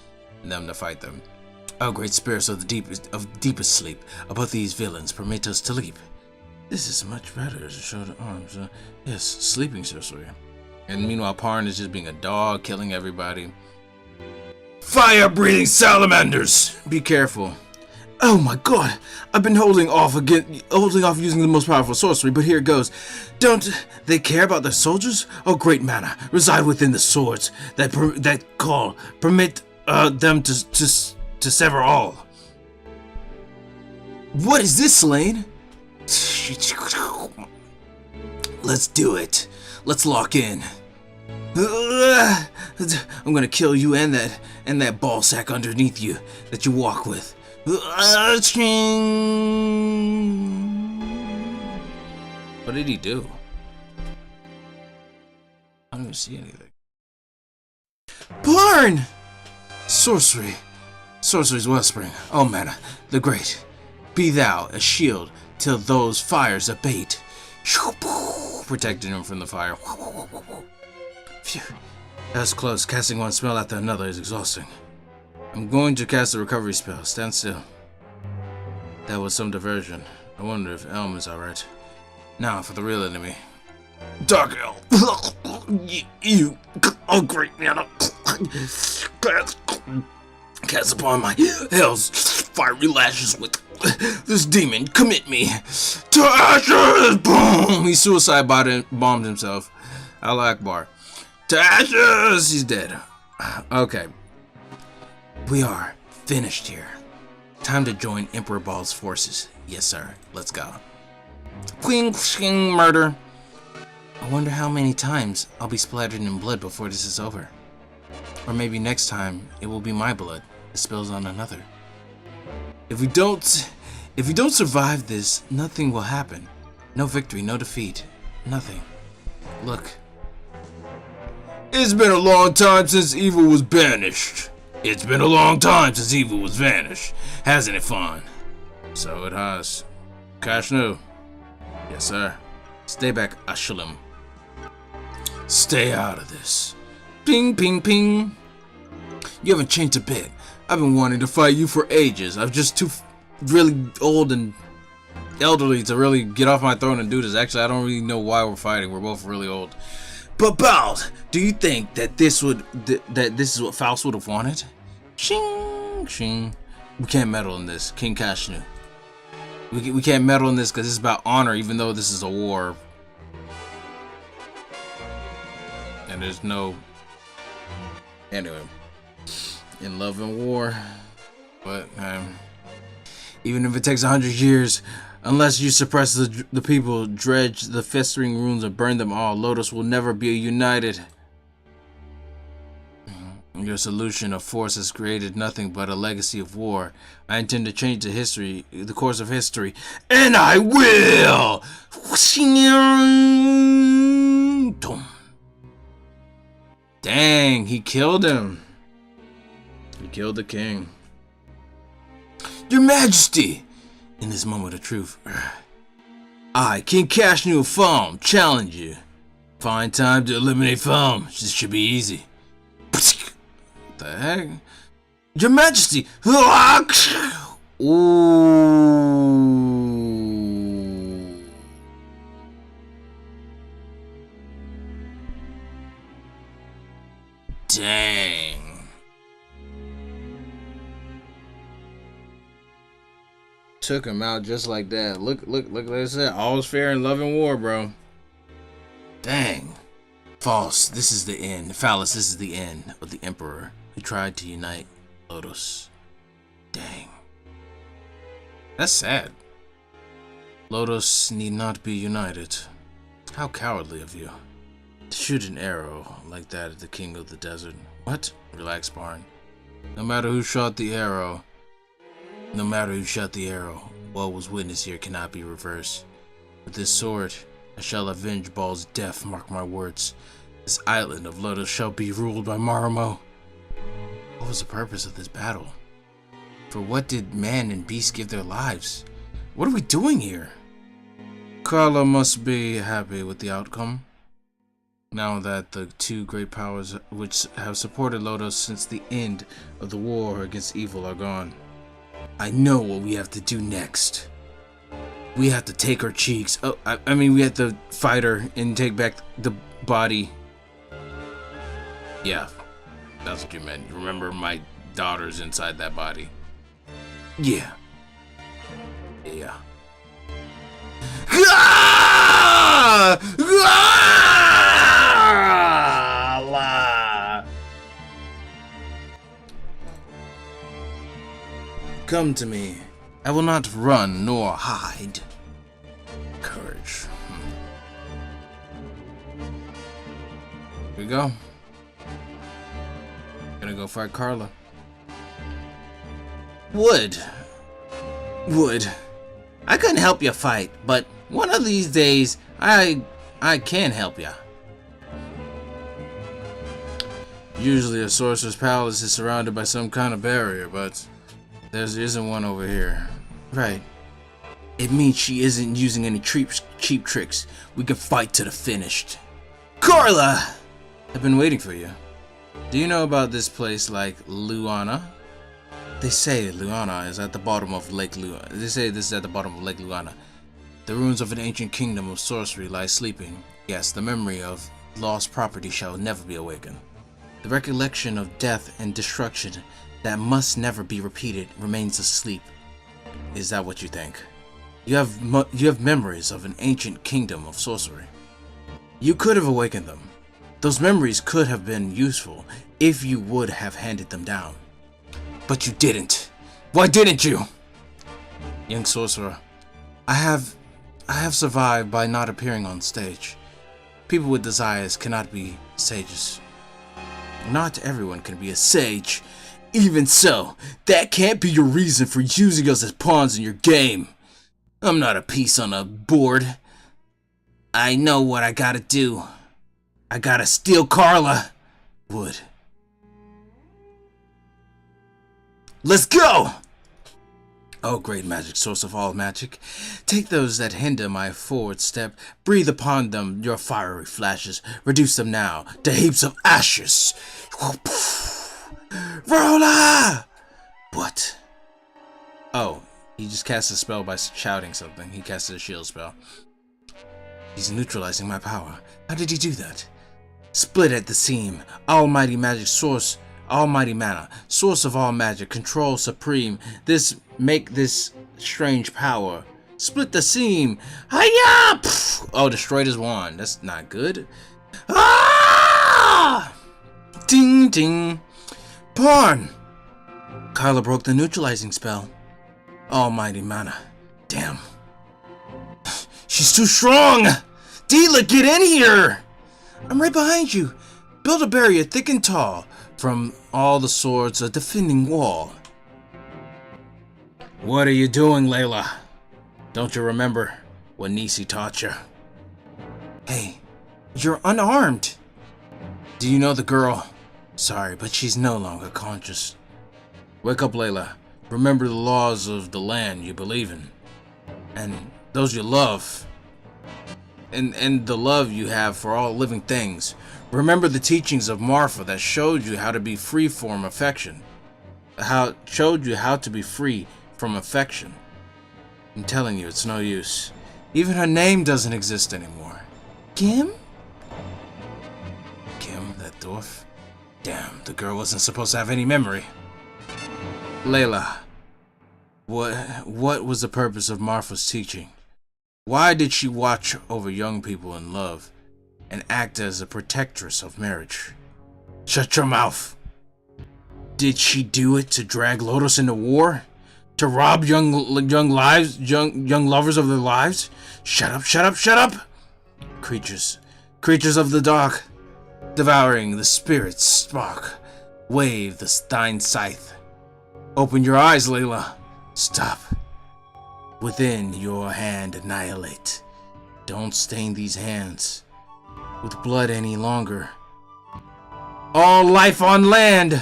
Speaker 2: them to fight them. Oh, great spirits of the deepest sleep, above these villains, permit us to leap. This is much better to show the arms. Yes, sleeping sorcery. And meanwhile, Parn is just being a dog, killing everybody. Fire-breathing salamanders! Be careful. Oh my god! I've been holding off using the most powerful sorcery, but here it goes. Don't they care about their soldiers? Oh, great mana, reside within the swords that permit them to sever all. What is this, Selene? Let's do it. Let's lock in. I'm gonna kill you and that ball sack underneath you that you walk with. What did he do? I don't even see anything. Parn! Sorcery's wellspring. Oh, mana, the great. Be thou a shield till those fires abate. Protecting him from the fire. Phew. That's close. Casting one spell after another is exhausting. I'm going to cast a recovery spell. Stand still. That was some diversion. I wonder if Elm is alright. Now for the real enemy. Dark Elf. You. Oh, great man. Cast upon my hell's fiery lashes with this demon. Commit me to ashes. Boom. He suicide bombed himself. Allah Akbar. To ashes. He's dead. Okay. We are finished here. Time to join Emperor Ball's forces. Yes, sir. Let's go. Queen murder. I wonder how many times I'll be splattered in blood before this is over. Or maybe next time it will be my blood that spills on another. If we don't survive this, nothing will happen. No victory, no defeat, nothing. Look. It's been a long time since evil was banished. It's been a long time since evil was vanished. Hasn't it, Fawn? So it has. Kashnu. Yes, sir. Stay back, Ashulam. Stay out of this. Ping, ping, ping. You haven't changed a bit. I've been wanting to fight you for ages. I'm just too really old and elderly to really get off my throne and do this. Actually, I don't really know why we're fighting. We're both really old. But Bald, do you think that this is what Faust would have wanted? Shing, shing. We can't meddle in this, King Kashnu. We can't meddle in this because it's about honor, even though this is a war. And there's no... Anyway. In love and war. But, even if it takes 100 years, unless you suppress the people, dredge the festering ruins and burn them all, Lodoss will never be united. Your solution of force has created nothing but a legacy of war. I intend to change the course of history, and I will! Dang, he killed him. He killed the king. Your Majesty! In this moment of truth, I, King Kashnu of Falm, challenge you. Find time to eliminate Falm. This should be easy. What the heck? Your Majesty! Ooh. Dang. Took him out just like that. Look, like I said, all's fair in love and war, bro. Dang. False, this is the end. Phallus, this is the end of the Emperor who tried to unite Lodoss. Dang. That's sad. Lodoss need not be united. How cowardly of you. To shoot an arrow like that at the king of the desert. What? Relax, Barn. No matter who shot the arrow, what was witnessed here cannot be reversed. With this sword, I shall avenge Baal's death, mark my words. This island of Lodoss shall be ruled by Maramo. What was the purpose of this battle? For what did man and beast give their lives? What are we doing here? Karla must be happy with the outcome. Now that the two great powers which have supported Lodoss since the end of the war against evil are gone. I know what we have to do next. We have to take her cheeks. Oh, I mean, we have to fight her and take back the body. Yeah, that's what you meant. You remember my daughter's inside that body? Yeah. Yeah. Come to me. I will not run nor hide. Courage. Here we go. Gonna go fight Karla. Wood. I couldn't help you fight, but one of these days, I can help you. Usually a sorcerer's palace is surrounded by some kind of barrier, but there isn't one over here. Right. It means she isn't using any cheap tricks. We can fight to the finish. Karla! I've been waiting for you. Do you know about this place like Luana? They say Luana is at the bottom of Lake Luana. They say this is at the bottom of Lake Luana. The ruins of an ancient kingdom of sorcery lie sleeping. Yes, the memory of lost property shall never be awakened. The recollection of death and destruction that must never be repeated remains asleep. Is that what you think? You have memories of an ancient kingdom of sorcery. You could have awakened them. Those memories could have been useful if you would have handed them down. But you didn't. Why didn't you? Young sorcerer, I have survived by not appearing on stage. People with desires cannot be sages. Not everyone can be a sage. Even so, that can't be your reason for using us as pawns in your game. I'm not a piece on a board. I know what I gotta do. I gotta steal Karla. Wood. Let's go! O great magic, source of all magic, take those that hinder my forward step, breathe upon them your fiery flashes, reduce them now to heaps of ashes. Rolla! What? Oh, he just cast a spell by shouting something. He casted a shield spell. He's neutralizing my power. How did he do that? Split at the seam, almighty magic source, almighty mana, source of all magic, control supreme, make this strange power. Split the seam. Hiya! Oh, destroyed his wand. That's not good. Ah! Ding ding. Pawn! Carla broke the neutralizing spell. Almighty mana. Damn. She's too strong! Deela, get in here! I'm right behind you. Build a barrier thick and tall. From all the swords, a defending wall. What are you doing, Layla? Don't you remember what Nisi taught you? Hey, you're unarmed. Do you know the girl? Sorry, but she's no longer conscious. Wake up, Layla. Remember the laws of the land you believe in. And those you love. And the love you have for all living things. Remember the teachings of Marfa that showed you how to be free from affection. Showed you how to be free from affection. I'm telling you, it's no use. Even her name doesn't exist anymore. Gim? Gim, that dwarf? Damn, the girl wasn't supposed to have any memory. Layla, what was the purpose of Marfa's teaching? Why did she watch over young people in love and act as a protectress of marriage? Shut your mouth! Did she do it to drag Lodoss into war? To rob young lovers of their lives? Shut up, shut up, shut up! Creatures of the dark, devouring the spirit's spark, wave the thine scythe. Open your eyes, Layla. Stop. Within your hand annihilate. Don't stain these hands with blood any longer. All life on land!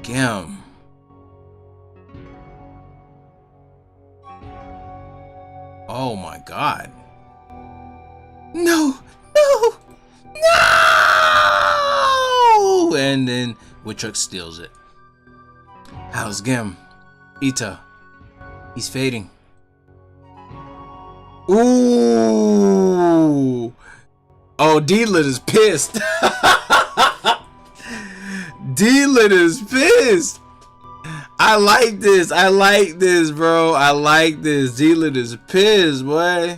Speaker 2: Gam. Oh my god. No! No! No! And then Woodchuck steals it. How's Gim? Ita. He's fading. Ooh! Oh, D-Lit is pissed. D-Lit is pissed. I like this. I like this, bro. I like this. D-Lit is pissed, boy.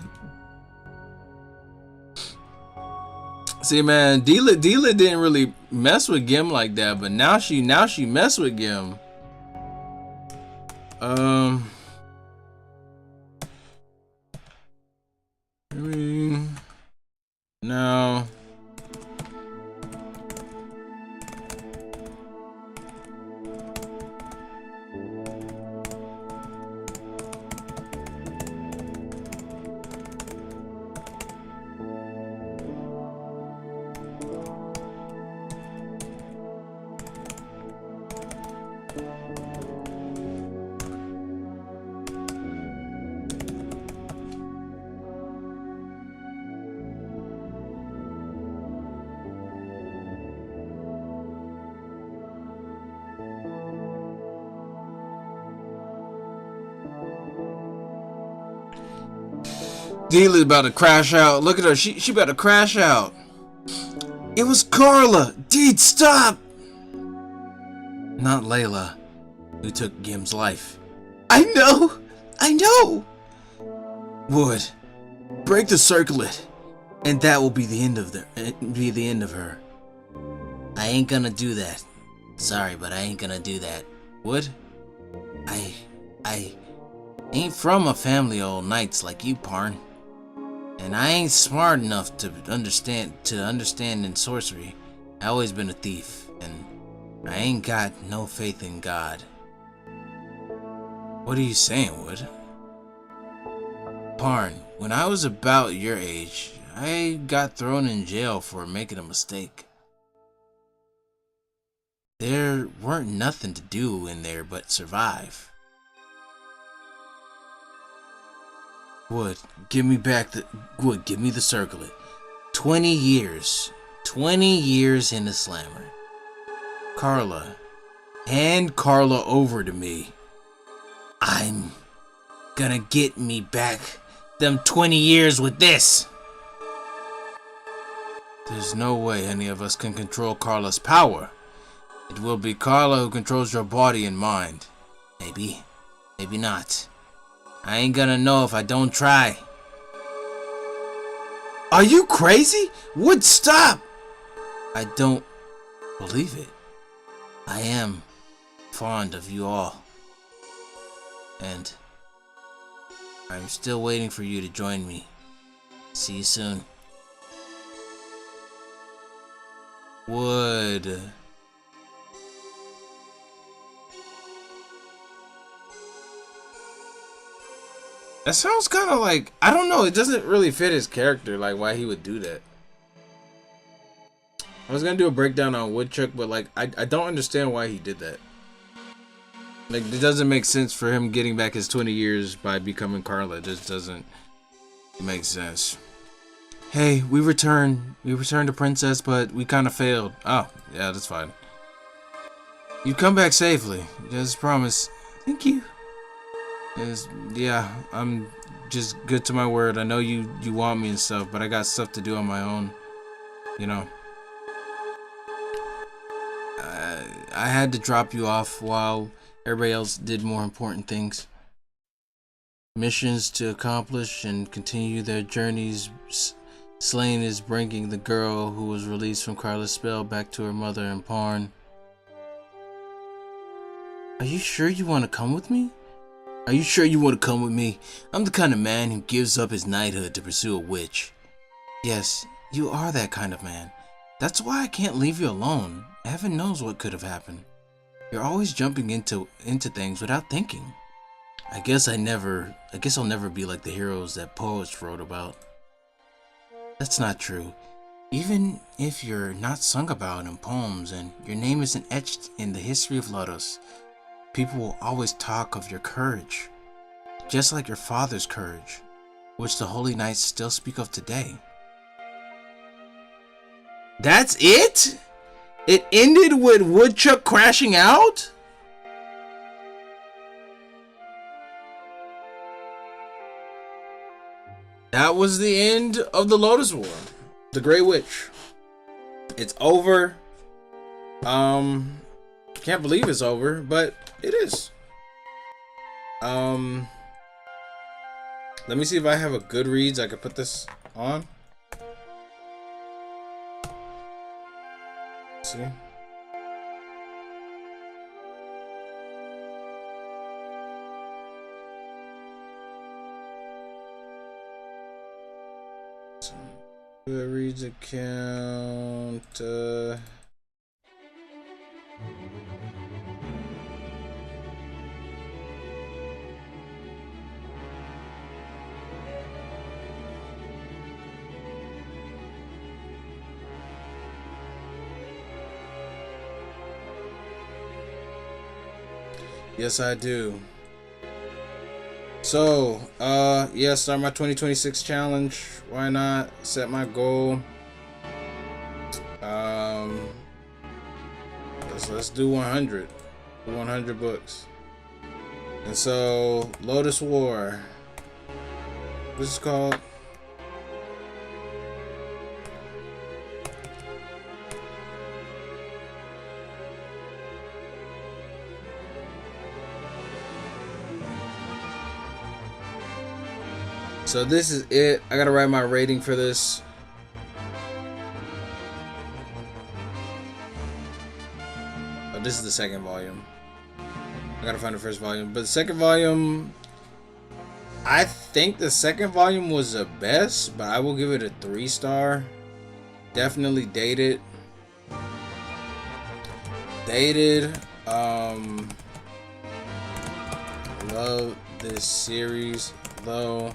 Speaker 2: See, man, D-Lit didn't really mess with Gim like that, but now she messed with Gim. No. Deela's about to crash out. Look at her. She about to crash out. It was Carla. Deed, stop. Not Layla, who took Gim's life. I know. Wood, break the circlet, and that will be the end of her. I ain't gonna do that. Sorry, but I ain't gonna do that. Wood, I ain't from a family of old knights like you, Parn. And I ain't smart enough to understand in sorcery. I always been a thief, and I ain't got no faith in God. What are you saying, Wood? Parn, when I was about your age, I got thrown in jail for making a mistake. there weren't nothing to do in there but survive. Wood, give me the circlet. 20 years. 20 years in the slammer. Carla, hand Carla over to me. I'm gonna get me back them 20 years with this. There's no way any of us can control Carla's power. It will be Carla who controls your body and mind. Maybe. Maybe not. I ain't gonna know if I don't try. Are you crazy? Would stop! I don't believe it. I am fond of you all. And I'm still waiting for you to join me. See you soon. Wood. That sounds kind of like, I don't know, it doesn't really fit his character, like why he would do that. I was gonna do a breakdown on Woodchuck, but like, I don't understand why he did that. Like, it doesn't make sense for him getting back his 20 years by becoming Carla. It just doesn't make sense. Hey, we returned to Princess, but we kind of failed. Oh, yeah, that's fine. You come back safely, just promise. Thank you. Yeah, I'm just good to my word. I know you want me and stuff, but I got stuff to do on my own. You know. I had to drop you off while everybody else did more important things. Missions to accomplish and continue their journeys. Slain is bringing the girl who was released from Carla's spell back to her mother in Parn. Are you sure you want to come with me? Are you sure you want to come with me? I'm the kind of man who gives up his knighthood to pursue a witch. Yes, you are that kind of man. That's why I can't leave you alone. Heaven knows what could have happened. You're always jumping into things without thinking. I guess I'll never be like the heroes that poets wrote about. That's not true. Even if you're not sung about in poems and your name isn't etched in the history of Lodoss, people will always talk of your courage, just like your father's courage, which the Holy Knights still speak of today. That's it? It ended with Woodchuck crashing out? That was the end of the Lodoss War. The Grey Witch. It's over. Can't believe it's over, but it is. Let me see if I have a Goodreads I could put this on. Let's see. Goodreads account. Yes, I do. So, yeah, start my 2026 challenge. Why not? Set my goal. Let's do 100. 100 books. And so, Lodoss War. What's this called? So this is it. I gotta write my rating for this. Oh, this is the second volume. I gotta find the first volume. But the second volume, I think the second volume was the best, but I will give it a 3-star. Definitely dated. Love this series though.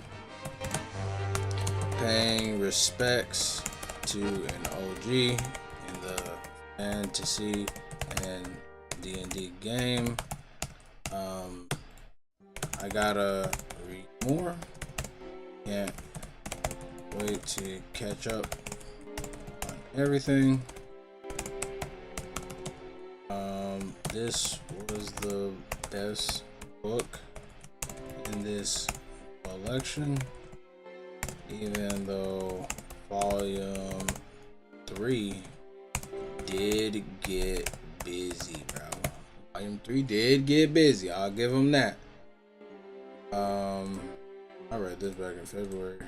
Speaker 2: Paying respects to an OG in the fantasy in D&D game. I gotta read more. Can't wait to catch up on everything. This was the best book in this collection, even though volume 3 did get busy, bro. Volume 3 did get busy. I'll give them that. I read this back in February.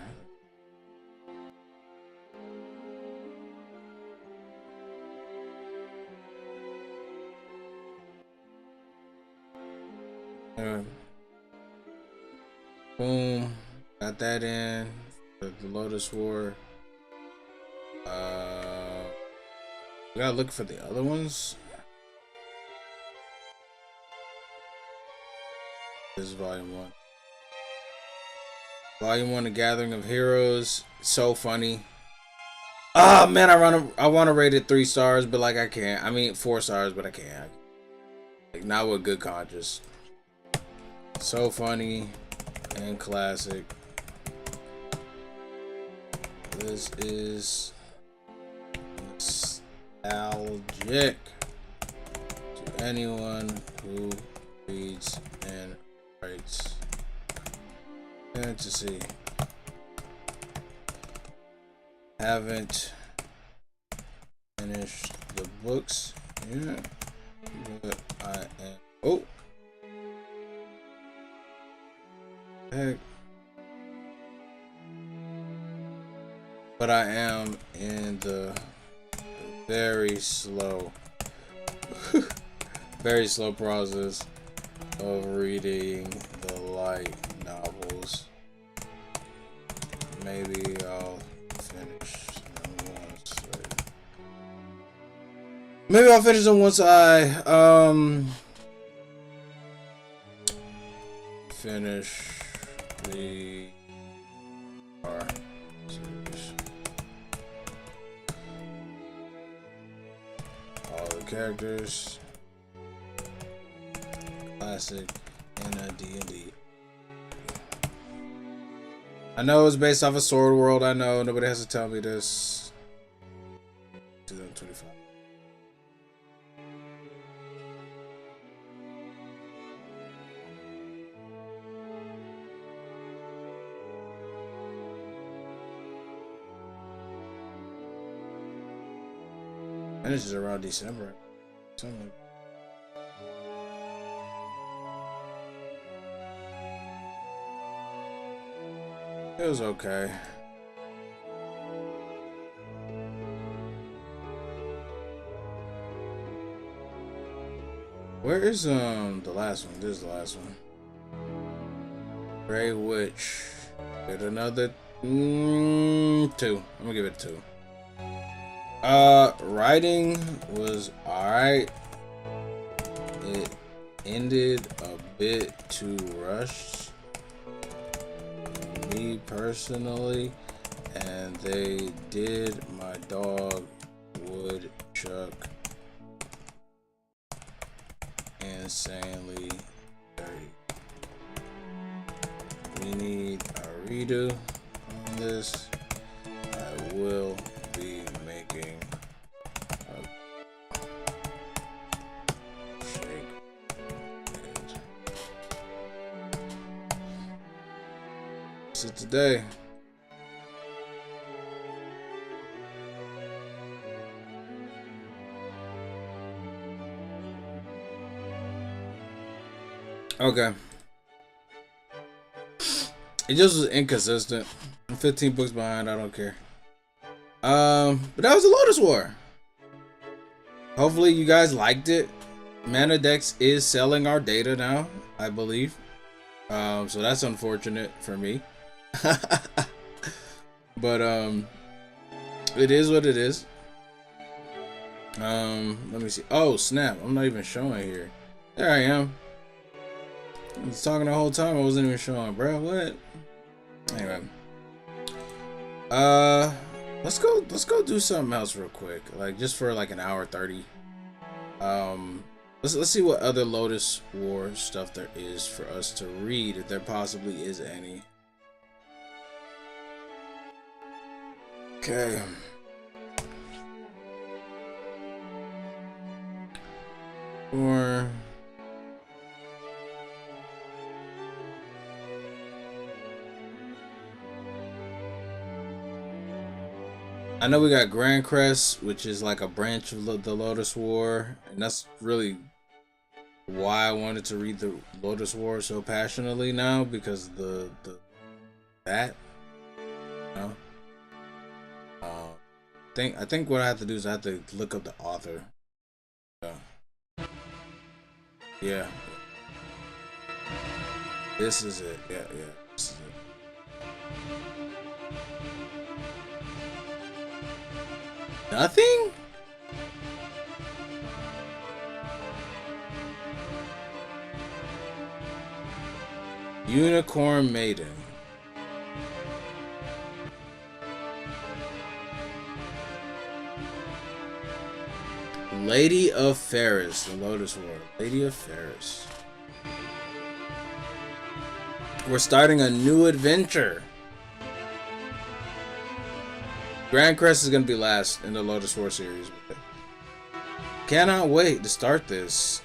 Speaker 2: Boom, got that in. The Lodoss War. We gotta look for the other ones. This is volume 1. Volume 1, The Gathering of Heroes. So funny. Ah, man, I want to rate it 3 stars, but like I can't. I mean 4 stars, but I can't. Like, not with good conscience. So funny and classic. This is nostalgic to anyone who reads and writes fantasy. Haven't finished the books yet, but I am. Oh, heck. But I am in the very slow process of reading the light novels. Maybe I'll finish them once. Maybe I'll finish them once I finish the series. All the characters, classic, and a D&D. I know it's based off of Sword World. I know nobody has to tell me this. 2025. Finishes around December. Something like that. It was okay. Where is the last one? This is the last one. Grey Witch. Get another 2. I'm gonna give it 2. Writing was alright. It ended a bit too rushed, me personally, and they did my dog Woodchuck insanely dirty. We need a redo on this. I will be making a shake it. So today, okay. It just was inconsistent. I'm 15 books behind. I don't care. But that was the Lodoss War. Hopefully you guys liked it. Manadex is selling our data now, I believe. So that's unfortunate for me. But it is what it is. Let me see. Oh snap! I'm not even showing here. There I am. I was talking the whole time. I wasn't even showing, bro. What? Anyway. Let's go do something else real quick. Like just for like an hour 30. Let's see what other Lodoss War stuff there is for us to read, if there possibly is any. Okay. Or I know we got Grand Crest, which is like a branch of the Lodoss War, and that's really why I wanted to read the Lodoss War so passionately now, because that, you know. I think what I have to do is I have to look up the author. Yeah. This is it. Yeah. This is it. Nothing? Unicorn Maiden. Lady of Ferris, the Lodoss War. Lady of Ferris. We're starting a new adventure. Grand Crest is going to be last in the Lodoss War series. Cannot wait to start this.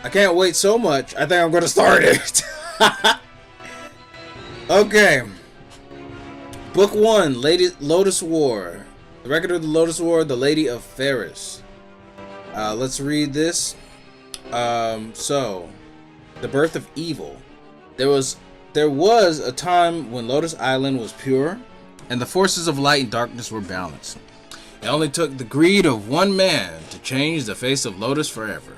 Speaker 2: I can't wait so much, I think I'm going to start it. Okay. Book 1, Lodoss War. The record of the Lodoss War, the Lady of Ferris. Let's read this. So, the birth of evil. There was a time when Lodoss Island was pure, and the forces of light and darkness were balanced. It only took the greed of one man to change the face of Lodoss forever.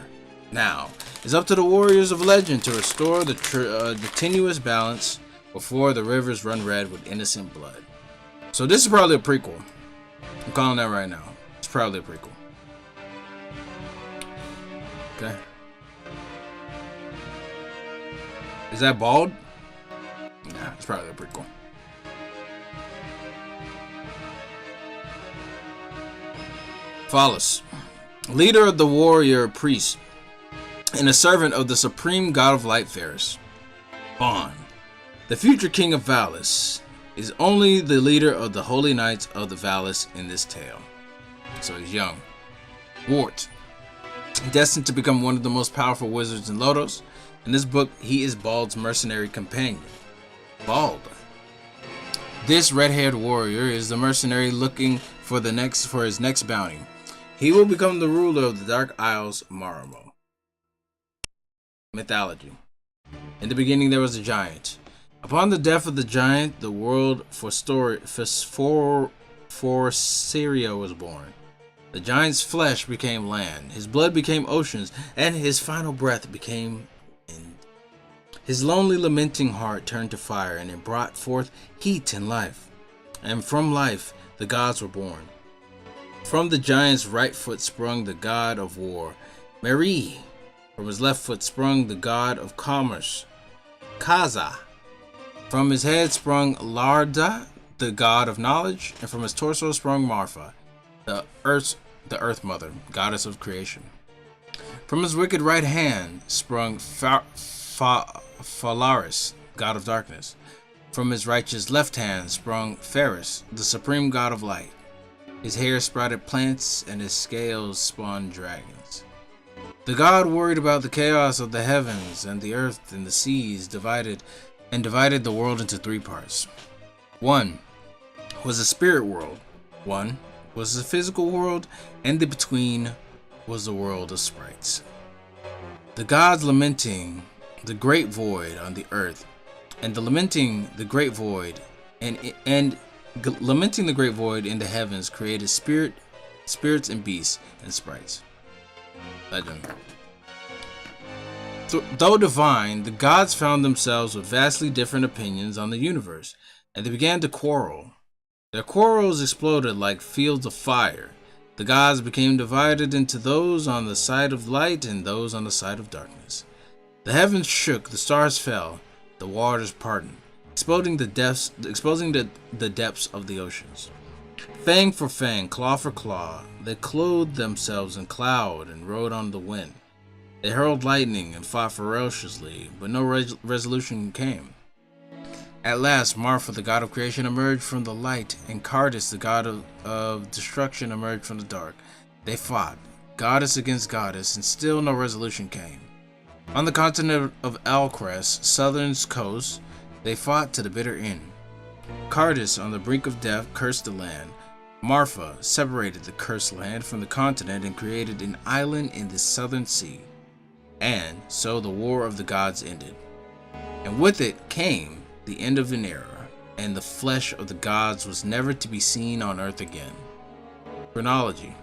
Speaker 2: Now, it's up to the warriors of legend to restore the tenuous balance before the rivers run red with innocent blood. So this is probably a prequel. I'm calling that right now. It's probably a prequel. Okay. Is that bald? Nah, it's probably a prequel. Phallus, leader of the warrior priest and a servant of the supreme god of light Ferris. Bon, the future king of Valis, is only the leader of the holy knights of the Valis in this tale. So he's young. Wart, destined to become one of the most powerful wizards in Lodoss. In this book, he is Bald's mercenary companion. Bald. This red-haired warrior is the mercenary looking for his next bounty. He will become the ruler of the Dark Isles Maramo. Mythology. In the beginning there was a giant. Upon the death of the giant, the world for Syria was born. The giant's flesh became land, his blood became oceans, and his final breath became wind. His lonely lamenting heart turned to fire, and it brought forth heat and life. And from life the gods were born. From the giant's right foot sprung the god of war, Meri. From his left foot sprung the god of commerce, Kaza. From his head sprung Larda, the god of knowledge, and from his torso sprung Marfa, the earth mother, goddess of creation. From his wicked right hand sprung Phalaris, god of darkness. From his righteous left hand sprung Ferris, the supreme god of light. His hair sprouted plants, and his scales spawned dragons. The god worried about the chaos of the heavens and the earth and the seas, divided the world into 3 parts. 1 was the spirit world, 1 was the physical world, and the between was the world of sprites. The gods lamenting the great void on the earth, and lamenting the great void lamenting the great void in the heavens created spirits and beasts and sprites. Legend. Though divine, the gods found themselves with vastly different opinions on the universe, and they began to quarrel. Their quarrels exploded like fields of fire. The gods became divided into those on the side of light and those on the side of darkness. The heavens shook, the stars fell, the waters parted, exposing the depths of the oceans. Fang for fang, claw for claw, they clothed themselves in cloud and rode on the wind. They hurled lightning and fought ferociously, but no resolution came. At last, Marfa, the god of creation, emerged from the light, and Cardis, the god of destruction, emerged from the dark. They fought, goddess against goddess, and still no resolution came. On the continent of Alcrest, southern coast, they fought to the bitter end. Cardis, on the brink of death, cursed the land. Marfa separated the cursed land from the continent and created an island in the southern sea. And so the war of the gods ended. And with it came the end of an era, and the flesh of the gods was never to be seen on earth again. Chronology.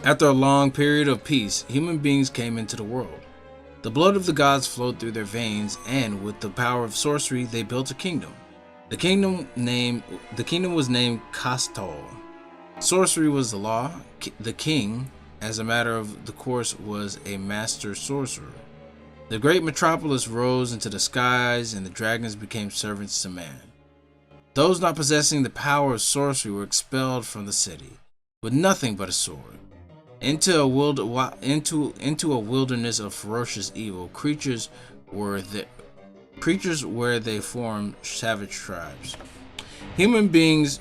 Speaker 2: After a long period of peace, human beings came into the world. The blood of the gods flowed through their veins, and with the power of sorcery, they built a kingdom. The kingdom was named Kastal. Sorcery was the law. The king, as a matter of the course, was a master sorcerer. The great metropolis rose into the skies, and the dragons became servants to man. Those not possessing the power of sorcery were expelled from the city, with nothing but a sword, into a wilderness of ferocious evil. Creatures where they formed savage tribes. Human beings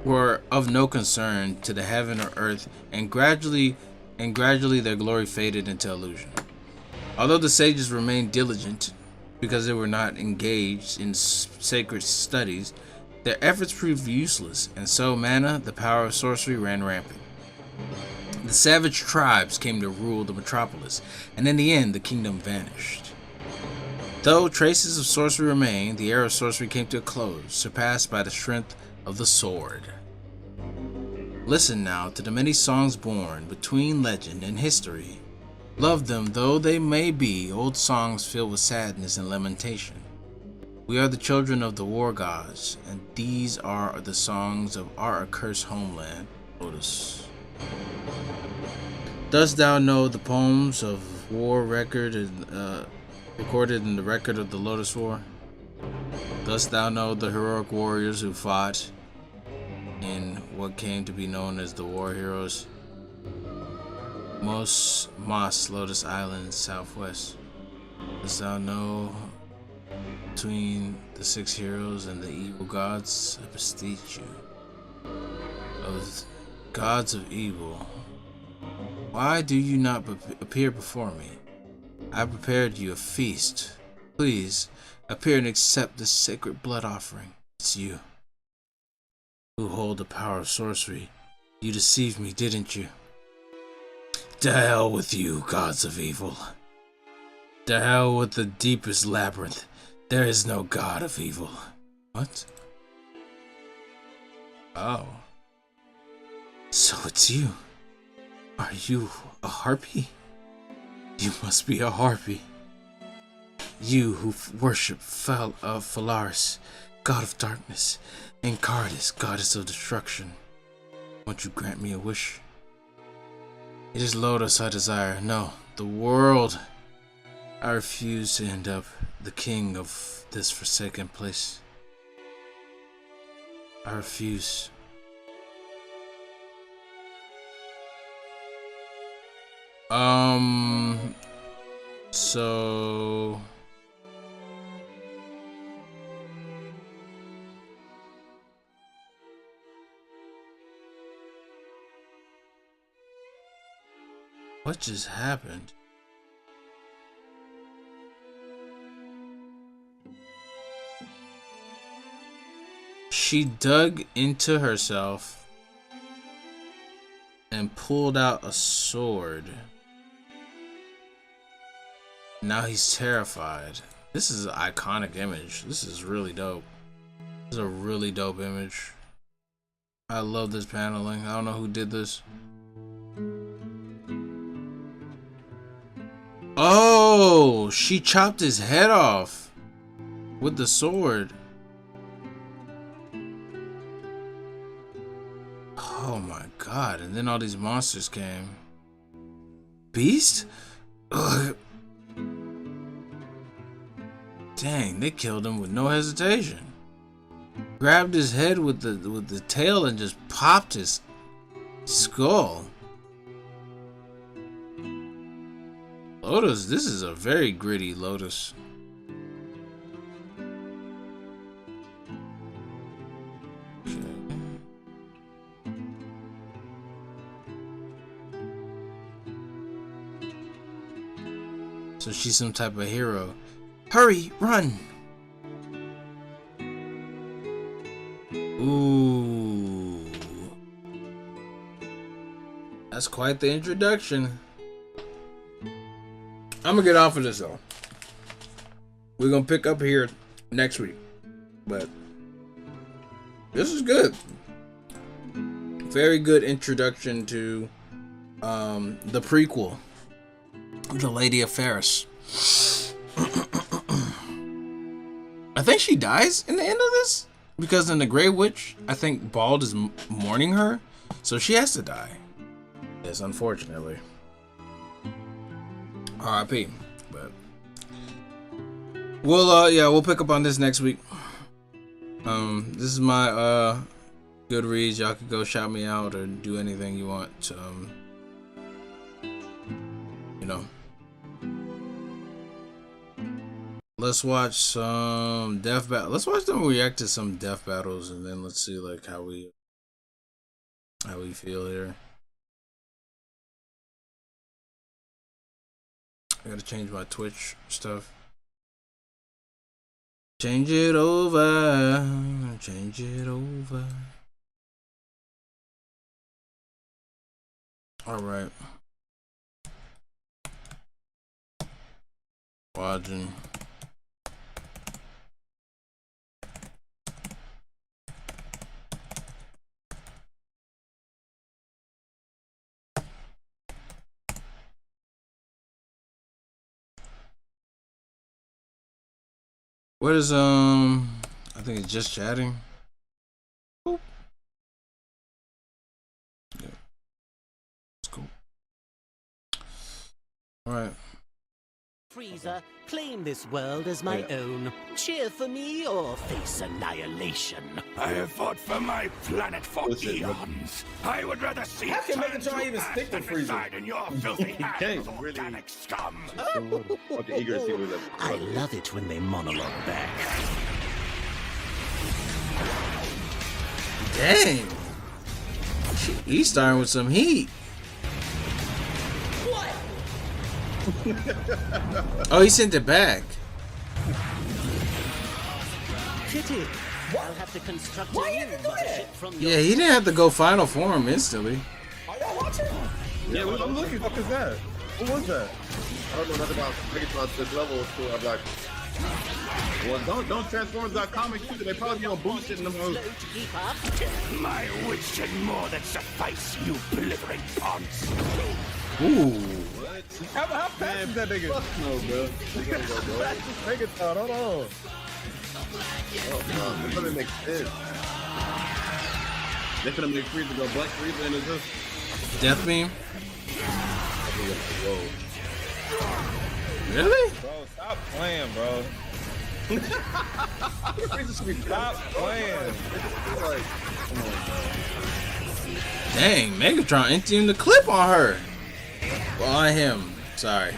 Speaker 2: were of no concern to the heaven or earth, and gradually their glory faded into illusion. Although the sages remained diligent because they were not engaged in sacred studies, their efforts proved useless, and so mana, the power of sorcery, ran rampant. The savage tribes came to rule the metropolis, and in the end the kingdom vanished. Though traces of sorcery remained, the era of sorcery came to a close, surpassed by the strength of the sword. Listen now to the many songs born between legend and history. Love them though they may be, old songs filled with sadness and lamentation. We are the children of the war gods, and these are the songs of our accursed homeland, Lodoss. Dost thou know the poems of war recorded in the record of the Lodoss War? Dost thou know the heroic warriors who fought in what came to be known as the War Heroes? Moss, Lodoss Island, Southwest. Dost thou know between the 6 heroes and the evil gods? I beseech you, of gods of evil, why do you not appear before me? I prepared you a feast. Please appear and accept this sacred blood offering. It's you who hold the power of sorcery. You deceived me, didn't you? To hell with you, gods of evil. To hell with the deepest labyrinth. There is no god of evil. What? Oh. So it's you. Are you a harpy? You must be a harpy. You who worship Phalaris, god of darkness, and Cardis, goddess of destruction. Won't you grant me a wish? It is Lodoss I desire. No, the world. I refuse to end up the king of this forsaken place. I refuse. So what just happened? She dug into herself and pulled out a sword. Now he's terrified. This is an iconic image. This is really dope. This is a really dope image. I love this paneling. I don't know who did this. Oh, she chopped his head off with the sword. Oh my god, and then all these monsters came. Beast? Ugh. Dang, they killed him with no hesitation. grabbed his head with the tail and just popped his skull. Lodoss, this is a very gritty Lodoss. So she's some type of hero. Hurry, run! Ooh. That's quite the introduction. I'm gonna get off of this though. We're gonna pick up here next week. But this is good. Very good introduction to the prequel. The Lady of Ferris. I think she dies in the end of this. Because in the Grey Witch, I think Bald is mourning her. So she has to die. Yes, unfortunately. R.I.P. But we'll pick up on this next week. This is my good reads. Y'all could go shout me out or do anything you want. You know. Let's watch some death battle. Let's watch them react to some death battles, and then let's see like how we feel here. I gotta change my Twitch stuff. Change it over. Change it over. All right. Watching. What is I think it's just chatting. Boop. Yeah. That's cool. All right.
Speaker 11: Frieza, claim this world as my own. Cheer for me or face annihilation.
Speaker 3: I have fought for my planet for eons. I would rather see
Speaker 1: How can Megatron even stick to Frieza?
Speaker 3: in your filthy hands, organic scum.
Speaker 11: I love it when they monologue back.
Speaker 2: Dang. He's starting with some heat. Oh, he sent it back.
Speaker 11: Pity. I'll have to construct a new mothership from your...
Speaker 2: Yeah, he didn't have to go final form instantly.
Speaker 1: Are y'all watching?
Speaker 10: Yeah, I'm looking. What is that? What was that?
Speaker 6: I don't know nothing about Megatron's this level, so I'm like, well, don't Transformers.com too. They probably be on bullshit in the mode.
Speaker 3: My wits and more than suffice, you blithering ponce.
Speaker 2: Ooh.
Speaker 10: How fast is that nigga?
Speaker 6: Fuck no, bro.
Speaker 10: Fast as Megatron, hold on.
Speaker 6: Oh, no, that doesn't make sense. They could have made Frieza go Black Frieza into this.
Speaker 2: Death beam? Really?
Speaker 10: Bro, stop playing, bro.
Speaker 6: Frieza should be
Speaker 10: Stop playing.
Speaker 6: Like, come on,
Speaker 2: Dang, Megatron emptying the clip on her. Well, on him. Sorry.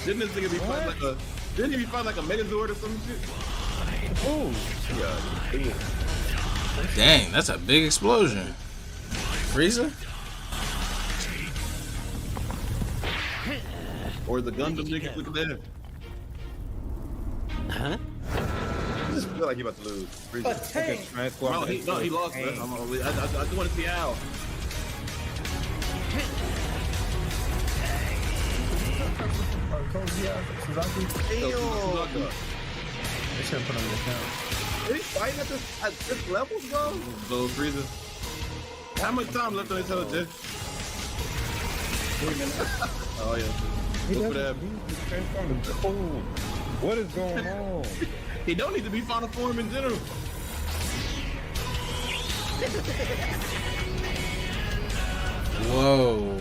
Speaker 6: Didn't this nigga be fighting like a? Didn't he be fighting like a Megazord or some shit?
Speaker 10: Ooh.
Speaker 6: Yeah.
Speaker 2: Dang, that's a big explosion. Frieza?
Speaker 6: Or the Gundam nigga, look at that.
Speaker 11: Huh?
Speaker 6: I just feel like he about to lose. Frieza.
Speaker 10: Well,
Speaker 6: he lost. Man. I just want to see how.
Speaker 10: They should put on the account.
Speaker 6: Are they fighting at this level, bro? So Frieza. How much time left on each other, Jeff?
Speaker 10: 3 minutes.
Speaker 6: Oh yeah.
Speaker 10: He
Speaker 6: Look for
Speaker 10: doesn't
Speaker 6: that.
Speaker 10: need to transform to cold. What is going on?
Speaker 6: He don't need to be final form in general.
Speaker 2: Whoa.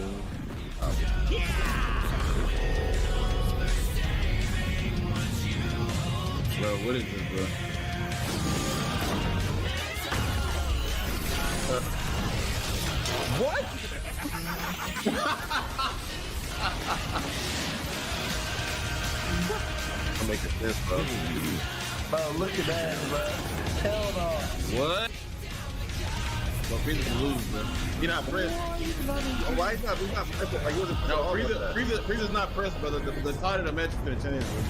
Speaker 6: Bro, what is this, bro? What? I'm making sense, bro.
Speaker 4: Bro, look at that, bro. Hell no.
Speaker 6: What? Well, Frieza can lose, man. He not pressed. Why he's not pressed? Like, no, Frieza's not pressed, brother. The tide of the match is gonna change, bro.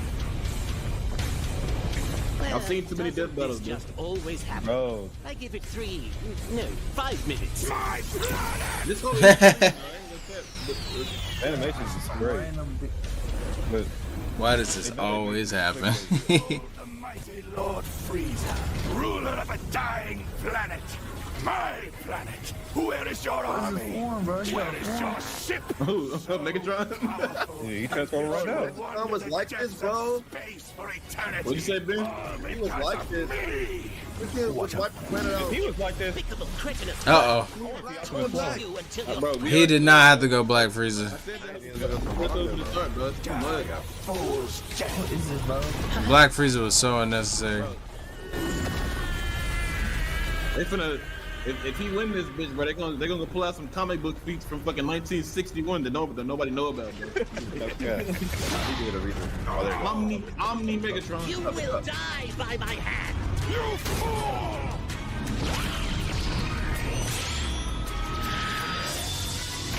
Speaker 11: Well,
Speaker 6: I've seen too many death battles, bro.
Speaker 11: just always happen.
Speaker 10: Bro.
Speaker 11: I give it 5 minutes.
Speaker 6: This whole
Speaker 10: animations is great. But
Speaker 2: why does this always happen?
Speaker 3: The mighty Lord Frieza, ruler of a dying planet. My planet. Where is your army? Where is your ship?
Speaker 6: Who? Megatron?
Speaker 10: yeah, he transformed right now.
Speaker 6: I was like this, bro. What'd you say, Ben? He was like this.
Speaker 10: He was like this.
Speaker 2: Uh-oh. He did not have to go Black Frieza. Black Frieza was so unnecessary.
Speaker 6: They finna, if he win this bitch, bro, they gonna pull out some comic book feats from fucking 1961 that nobody know about, bro. Omni Megatron.
Speaker 11: You will die by my hand. You fool!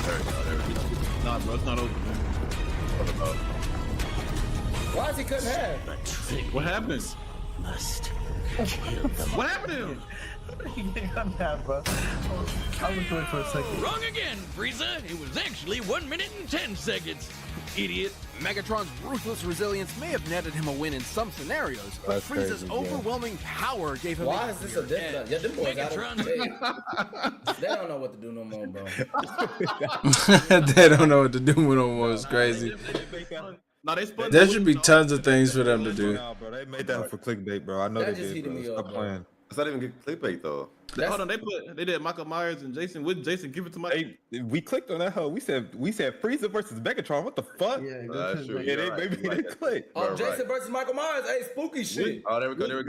Speaker 6: There we go. Nah, bro, it's not over, man.
Speaker 1: Why is he cutting half?
Speaker 6: What happened?
Speaker 11: Must kill them.
Speaker 6: What happened to him?
Speaker 4: Bro. I was waiting for a second.
Speaker 8: Wrong again, Frieza. It was actually 1 minute and 10 seconds. Idiot.
Speaker 9: Megatron's ruthless resilience may have netted him a win in some scenarios, but
Speaker 10: That's
Speaker 9: Frieza's
Speaker 10: crazy,
Speaker 9: overwhelming power gave him
Speaker 1: Why is this a different? Yeah, them boys they don't know what to do no more, bro.
Speaker 2: They don't know what to do no more. It's crazy. There should be tons of things for them to do.
Speaker 10: Nah, bro, they made that for clickbait, bro. I know
Speaker 1: That
Speaker 10: they
Speaker 1: just
Speaker 10: did,
Speaker 1: heated
Speaker 10: bro.
Speaker 1: me
Speaker 10: Stop
Speaker 1: up, bro.
Speaker 10: playing.
Speaker 6: It's not even good clickbait though. Hold on, they did Michael Myers and Jason. With Jason, give it to my.
Speaker 10: Hey, we clicked on that hoe. We said Frieza versus Megatron. What the fuck?
Speaker 4: Yeah,
Speaker 6: True.
Speaker 10: Yeah, they clicked.
Speaker 1: Oh, Jason versus Michael Myers. Hey, spooky shit.
Speaker 6: Oh, there we go.
Speaker 10: There we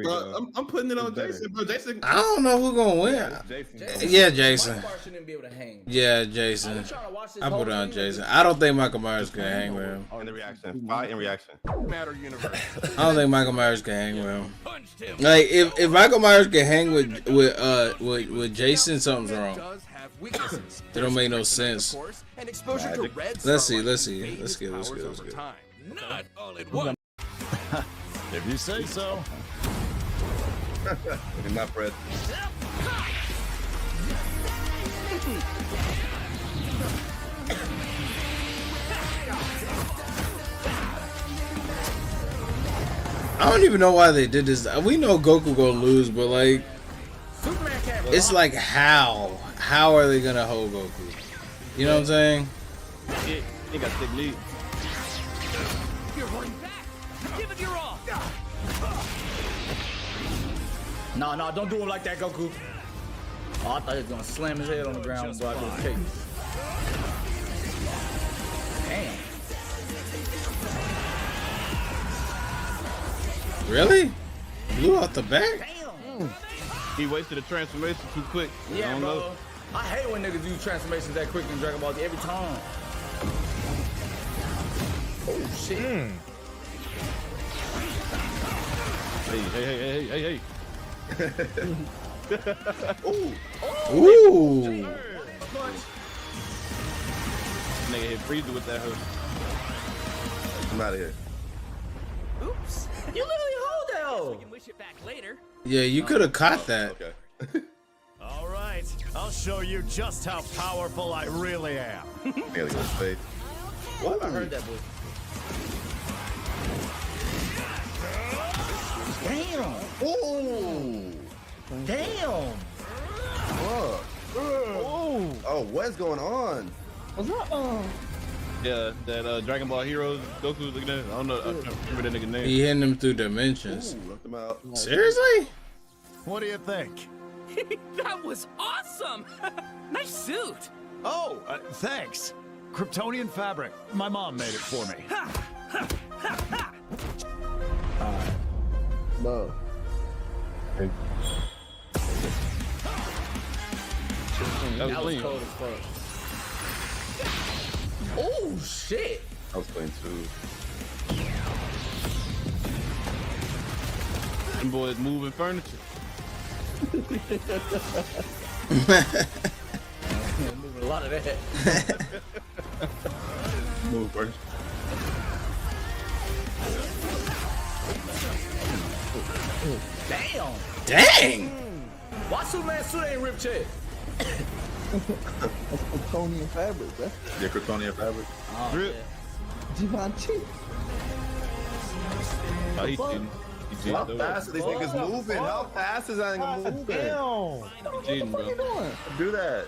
Speaker 10: go.
Speaker 6: I'm putting it on Jason, bro. Jason.
Speaker 2: I don't know who's gonna win.
Speaker 10: Jason.
Speaker 2: Yeah, Jason.
Speaker 1: Michael Myers shouldn't be able to hang.
Speaker 2: Yeah, Jason. I put it on Jason. I don't think Michael Myers can hang with him.
Speaker 6: In the reaction. Fight in reaction.
Speaker 8: Matter universe.
Speaker 2: I don't think Michael Myers can hang with him.
Speaker 8: Punched him.
Speaker 2: Like if Michael Myers can hang with Jason, something's wrong. It don't make no sense. Let's see. Let's get.
Speaker 8: Not all at once.
Speaker 3: If you say so.
Speaker 6: In my breath.
Speaker 2: I don't even know why they did this. We know Goku gonna lose, but like, it's like how are they gonna hold Goku? You know what I'm saying?
Speaker 6: He got thick lead.
Speaker 8: You're holding back. Give it your all.
Speaker 1: No, don't do him like that, Goku. Oh, I thought he was gonna slam his head on the ground and block his cake. Damn.
Speaker 2: Really? Blew out the back?
Speaker 6: He wasted a transformation too quick.
Speaker 1: Yeah, bro. I hate when niggas use transformations that quick in Dragon Ball Z every time. Oh shit.
Speaker 6: Hey.
Speaker 2: Ooh.
Speaker 6: Nigga hit Frieza with that hook. I'm out of here.
Speaker 11: Oops.
Speaker 1: You literally hold that hoe.
Speaker 11: We can wish it back later.
Speaker 2: Yeah, you could have caught that.
Speaker 6: Okay.
Speaker 3: All right, I'll show you just how powerful I really am.
Speaker 6: Nearly was fake.
Speaker 1: What? I heard that boy. Damn. Ooh. Damn.
Speaker 6: Oh, what's going on? Yeah, that Dragon Ball Heroes Goku's looking at. I don't know. I can't remember that nigga's name.
Speaker 2: He hitting him through dimensions.
Speaker 6: Left him out.
Speaker 2: Seriously?
Speaker 3: What do you think?
Speaker 12: That was awesome! Nice suit!
Speaker 3: Oh, thanks. Kryptonian fabric. My mom made it for me.
Speaker 4: No.
Speaker 5: was
Speaker 1: That was
Speaker 5: clean.
Speaker 1: cold as fuck. Oh shit!
Speaker 10: I was playing too.
Speaker 5: Them boys moving furniture.
Speaker 1: Moving a lot of that.
Speaker 10: Move first.
Speaker 1: Damn!
Speaker 2: Dang!
Speaker 1: Why Superman suit ain't ripped yet?
Speaker 4: That's Kryptonian fabric, bro.
Speaker 10: Yeah, Kryptonian fabric.
Speaker 1: Oh,
Speaker 5: Rip.
Speaker 4: Givenchy.
Speaker 5: Oh, he's cheating. He's
Speaker 6: How
Speaker 5: cheating.
Speaker 6: fast are these niggas moving? How fast is that nigga moving?
Speaker 5: He's cheating, bro.
Speaker 4: What are you doing?
Speaker 6: Do that.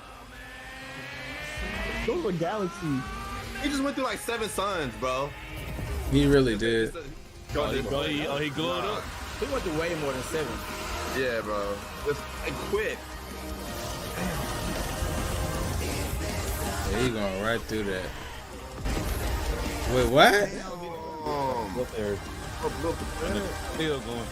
Speaker 4: Those are galaxies.
Speaker 6: He just went through like 7 suns, bro.
Speaker 2: He really did.
Speaker 6: Go
Speaker 5: Oh, he glowed up.
Speaker 1: He went through way more than 7.
Speaker 6: Yeah, bro. Just like, quick.
Speaker 2: Yeah, he going right through that. Wait, what?
Speaker 10: Look there.
Speaker 5: Still going.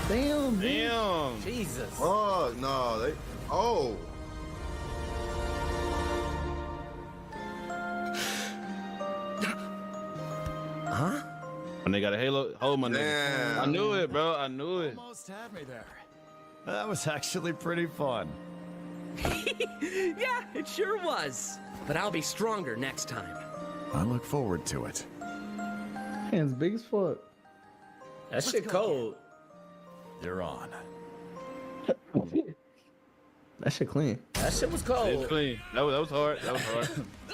Speaker 4: Damn, dude.
Speaker 5: Damn.
Speaker 1: Jesus.
Speaker 6: Oh, no. They. Oh.
Speaker 7: Huh?
Speaker 5: And they got a halo. Hold my nigga.
Speaker 6: Damn.
Speaker 5: I knew it, bro. I knew it.
Speaker 13: Almost had me there. That was actually pretty fun.
Speaker 12: Yeah, it sure was. But I'll be stronger next time.
Speaker 13: I look forward to it.
Speaker 4: Hands big as fuck.
Speaker 1: That shit cold.
Speaker 13: You're on.
Speaker 4: That shit clean.
Speaker 1: That shit was
Speaker 5: It's
Speaker 1: cold.
Speaker 5: clean. That was hard. That was hard.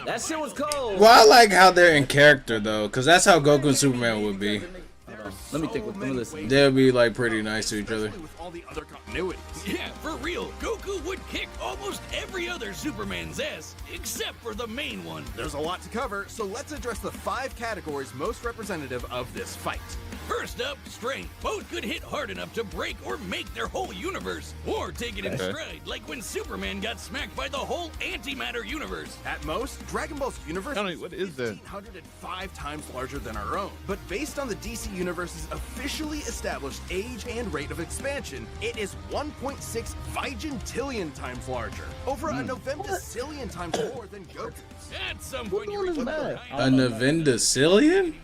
Speaker 1: That shit was cold.
Speaker 2: Well, I like how they're in character though, cause that's how Goku and Superman would be.
Speaker 1: Let me think. Let me listen.
Speaker 2: They'll be like pretty nice to each other.
Speaker 8: With all the other continuities. Yeah, for real. Goku would kick almost every other Superman's ass, except for the main one.
Speaker 9: There's a lot to cover, so let's address the 5 categories most representative of this fight.
Speaker 8: First up, strength. Both could hit hard enough to break or make their whole universe, or take it in stride, like when Superman got smacked by the whole antimatter universe.
Speaker 9: At most, Dragon Ball's universe
Speaker 5: Tell me, what is that?
Speaker 9: 105 times larger than our own. But based on the DC Universe's officially established age and rate of expansion, it is 1.6 vigintillion times larger. Over a novemdecillion times more than Goku's.
Speaker 8: At some point, you reach
Speaker 4: mad?
Speaker 2: A Navendacillion?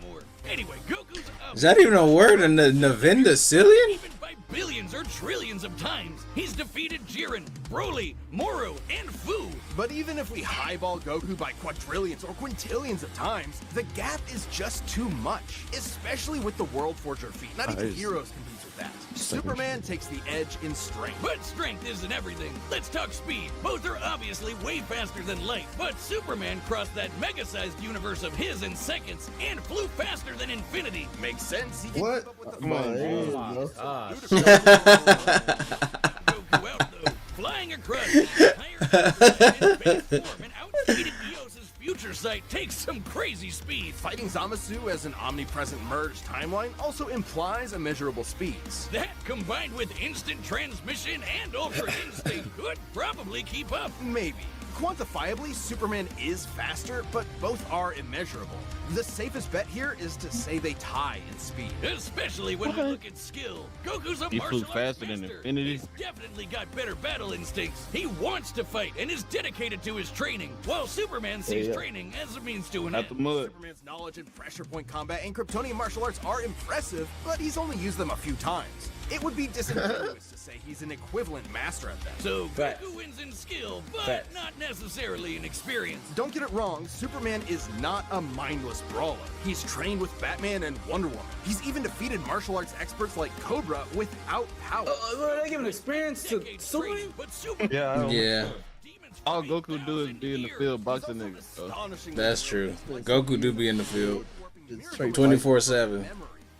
Speaker 8: Anyway, Goku's up.
Speaker 2: Is that even a word? A Navendacillion?
Speaker 8: Even by billions or trillions of times, he's defeated Jiren, Broly, Moro, and Fu.
Speaker 9: But even if we highball Goku by quadrillions or quintillions of times, the gap is just too much, especially with the World Forger feat. Not even Heroes competes with that. Superman takes the edge in strength.
Speaker 8: But strength isn't everything. Let's talk speed. Both are obviously way faster than light, but Superman crossed that mega-sized universe of his in seconds and flew faster than infinity.
Speaker 9: Makes sense. He can
Speaker 6: What?
Speaker 9: keep up with the
Speaker 6: Come on,
Speaker 8: Goku out though, flying across the entire in base form and outspeeding Eos's future sight takes some crazy speed.
Speaker 9: Fighting Zamasu as an omnipresent merged timeline also implies immeasurable speeds.
Speaker 8: That, combined with instant transmission and ultra instinct, could probably keep up.
Speaker 9: Maybe. Quantifiably, Superman is faster, but both are immeasurable. The safest bet here is to say they tie in speed.
Speaker 8: Especially when we look at skill. Goku's a
Speaker 5: He flew
Speaker 8: martial arts
Speaker 5: faster than
Speaker 8: master.
Speaker 5: infinity.
Speaker 8: He's definitely got better battle instincts. He wants to fight and is dedicated to his training, while Superman sees training as a means to an
Speaker 5: Out the
Speaker 8: end.
Speaker 5: mud.
Speaker 9: Superman's knowledge in pressure point combat and Kryptonian martial arts are impressive, but he's only used them a few times. It would be disingenuous to say he's an equivalent master at them.
Speaker 8: So
Speaker 1: Facts.
Speaker 8: Goku wins in skill, but
Speaker 1: Facts.
Speaker 8: not necessarily in experience.
Speaker 9: Don't get it wrong, Superman is not a mindless brawler. He's trained with Batman and Wonder Woman. He's even defeated martial arts experts like Cobra without power.
Speaker 1: They give an experience to
Speaker 8: Decades
Speaker 1: Superman?
Speaker 8: training, but Superman
Speaker 2: Yeah,
Speaker 5: All Goku do is be in the field boxing niggas. So.
Speaker 9: Astonishingly
Speaker 2: that's true. Goku do be in the field
Speaker 9: Straight
Speaker 2: 24/7.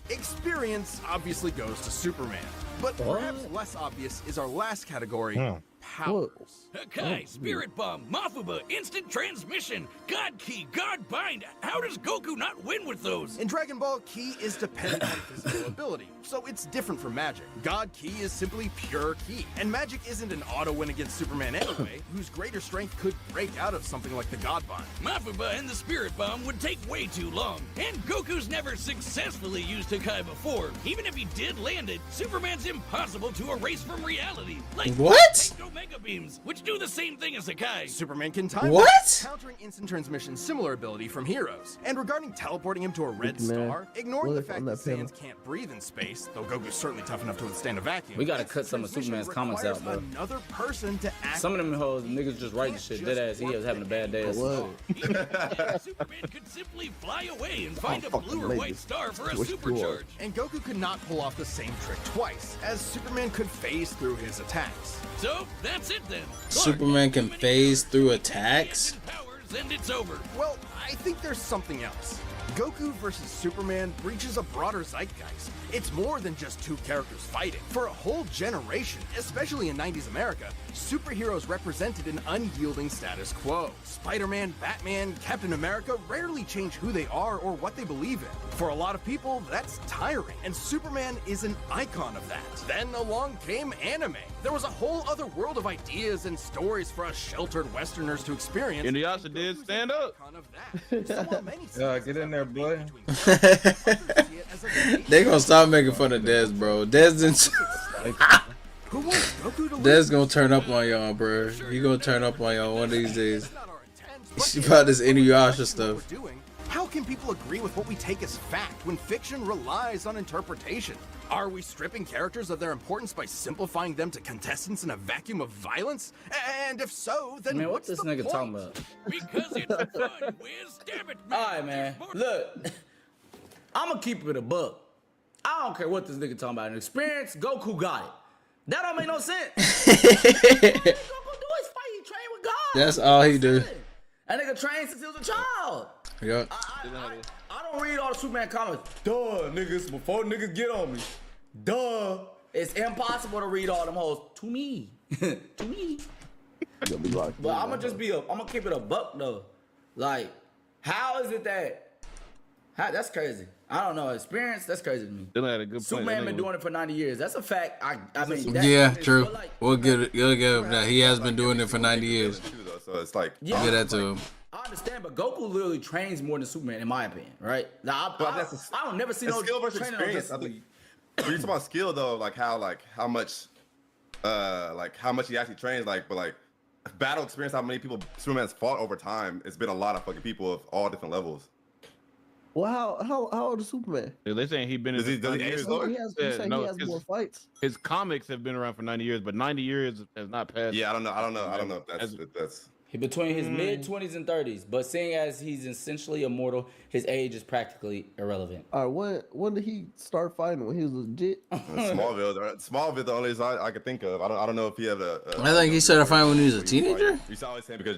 Speaker 9: Experience obviously goes to Superman, but perhaps less obvious is our last category, powers.
Speaker 8: Hakai, Spirit Bomb, Mafuba, Instant Transmission, God Key, God Bind. How does Goku not win with those?
Speaker 14: In Dragon Ball, Ki is dependent on physical ability, so it's different from Magic. God Ki is simply pure Ki, and Magic isn't an auto win against Superman anyway, whose greater strength could break out of something like the God Bind.
Speaker 8: Mafuba and the Spirit Bomb would take way too long, and Goku's never successfully used Hakai before. Even if he did land it, Superman's impossible to erase from reality. Like
Speaker 2: what?
Speaker 8: Mega Beams, which do the same thing as Hakai.
Speaker 14: Superman can time
Speaker 2: what?
Speaker 14: Countering instant transmission similar ability from heroes. And regarding teleporting him to a red star, ignoring the fact that Saiyans can't breathe in space, though Goku's certainly tough enough to withstand a vacuum.
Speaker 1: We gotta cut some of Superman's comments out, bro.
Speaker 14: Another person to act.
Speaker 1: Some of them hoes niggas just writing shit dead ass. He was having a bad day.
Speaker 8: Superman could simply fly away and find a blue or white star for a supercharge.
Speaker 14: And Goku could not pull off the same trick twice, as Superman could phase through his attacks.
Speaker 8: So that's it then.
Speaker 2: Superman can phase through attacks?
Speaker 8: And it's over.
Speaker 14: Well, I think there's something else. Goku versus Superman reaches a broader zeitgeist. It's more than just two characters fighting. For a whole generation, especially in 90s America, superheroes represented an unyielding status quo. Spider-Man, Batman, Captain America rarely change who they are or what they believe in. For a lot of people, that's tiring, and Superman is an icon of that. Then along came anime. There was a whole other world of ideas and stories for us sheltered Westerners to experience.
Speaker 5: Inuyasha did stand up.
Speaker 6: Get in there, boy.
Speaker 2: They gonna stop making fun of Dez, bro. Dez didn't. Dez gonna turn up on y'all, bro. He gonna turn up on y'all one of these days. About this Inuyasha stuff.
Speaker 14: How can people agree with what we take as fact when fiction relies on interpretation? Are we stripping characters of their importance by simplifying them to contestants in a vacuum of violence? And if so, then
Speaker 1: man,
Speaker 14: what's
Speaker 1: this
Speaker 14: the
Speaker 1: nigga
Speaker 14: point?
Speaker 1: talking about?
Speaker 8: Because it's fun, Wiz. Damn it, man.
Speaker 1: Alright, man. Look, I'm gonna keep it a buck. I don't care what this nigga talking about. An experience, Goku got it. That don't make no sense. Goku do his fight. He train with God.
Speaker 2: That's all he do.
Speaker 1: That nigga trained since he was a child.
Speaker 2: Yep.
Speaker 1: I don't read all the Superman comments. Duh, niggas, before niggas get on me. Duh. It's impossible to read all them hoes. To me. To me. But I'm gonna keep it a buck though. Like, how is it that's crazy. I don't know. Experience, that's crazy to me.
Speaker 5: Dylan had a good point.
Speaker 1: Superman been doing it for 90 years. That's a fact. I mean,
Speaker 2: Yeah, true. We'll give him that. He has been doing it for 90 years.
Speaker 6: So it's like,
Speaker 1: yeah,
Speaker 2: Give that to him.
Speaker 1: I understand, but Goku literally trains more than Superman, in my opinion, right? Now, I don't never see no
Speaker 6: skill versus
Speaker 1: training
Speaker 6: experience. I think when you talk about skill though, like how much he actually trains, but battle experience, how many people Superman's fought over time. It's been a lot of fucking people of all different levels.
Speaker 4: Well, how old is Superman?
Speaker 5: Dude, they saying he been in
Speaker 6: Does he
Speaker 5: for 90
Speaker 6: age
Speaker 5: years.
Speaker 6: lower?
Speaker 4: He has more fights.
Speaker 5: His comics have been around for 90 years, but 90 years has not passed.
Speaker 6: Yeah, I don't know if that's
Speaker 1: He between his mid 20s and 30s, but seeing as he's essentially immortal, his age is practically irrelevant.
Speaker 4: All right, when did he start fighting? When he was legit?
Speaker 6: Smallville, the only reason I could think of. I don't know if he had
Speaker 2: I think he started fighting when he was a teenager.
Speaker 6: You saw always saying because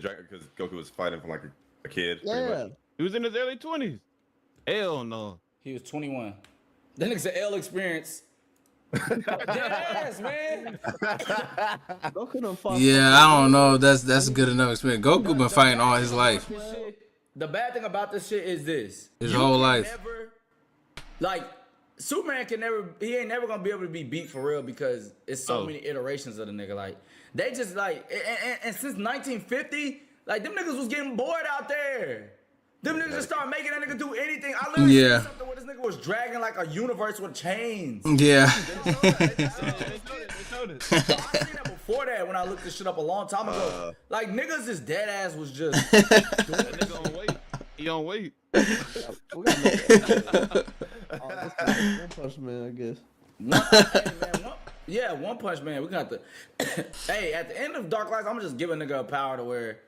Speaker 6: Goku was fighting from like a kid.
Speaker 4: Yeah.
Speaker 5: He was in his early 20s. Hell no.
Speaker 1: He was 21. That nigga's an L experience. Yes, man.
Speaker 2: Yeah, I don't know. That's good enough experience. Goku been fighting all his life.
Speaker 1: The bad thing about this shit is this.
Speaker 2: His whole life.
Speaker 1: Superman he ain't never gonna be able to be beat for real because it's so many iterations of the nigga. Like, they just and since 1950, like, them niggas was getting bored out there. Them niggas just started making that nigga do anything. I literally seen something where this nigga was dragging like a universe with chains.
Speaker 2: Yeah.
Speaker 1: I seen that before that when I looked this shit up a long time ago. Like, niggas is dead ass was just doing
Speaker 5: that nigga on weight. He on weight.
Speaker 4: One Punch Man, I guess.
Speaker 1: One Punch Man. We got hey, at the end of Dark Lights, I'm gonna just give a nigga a power to where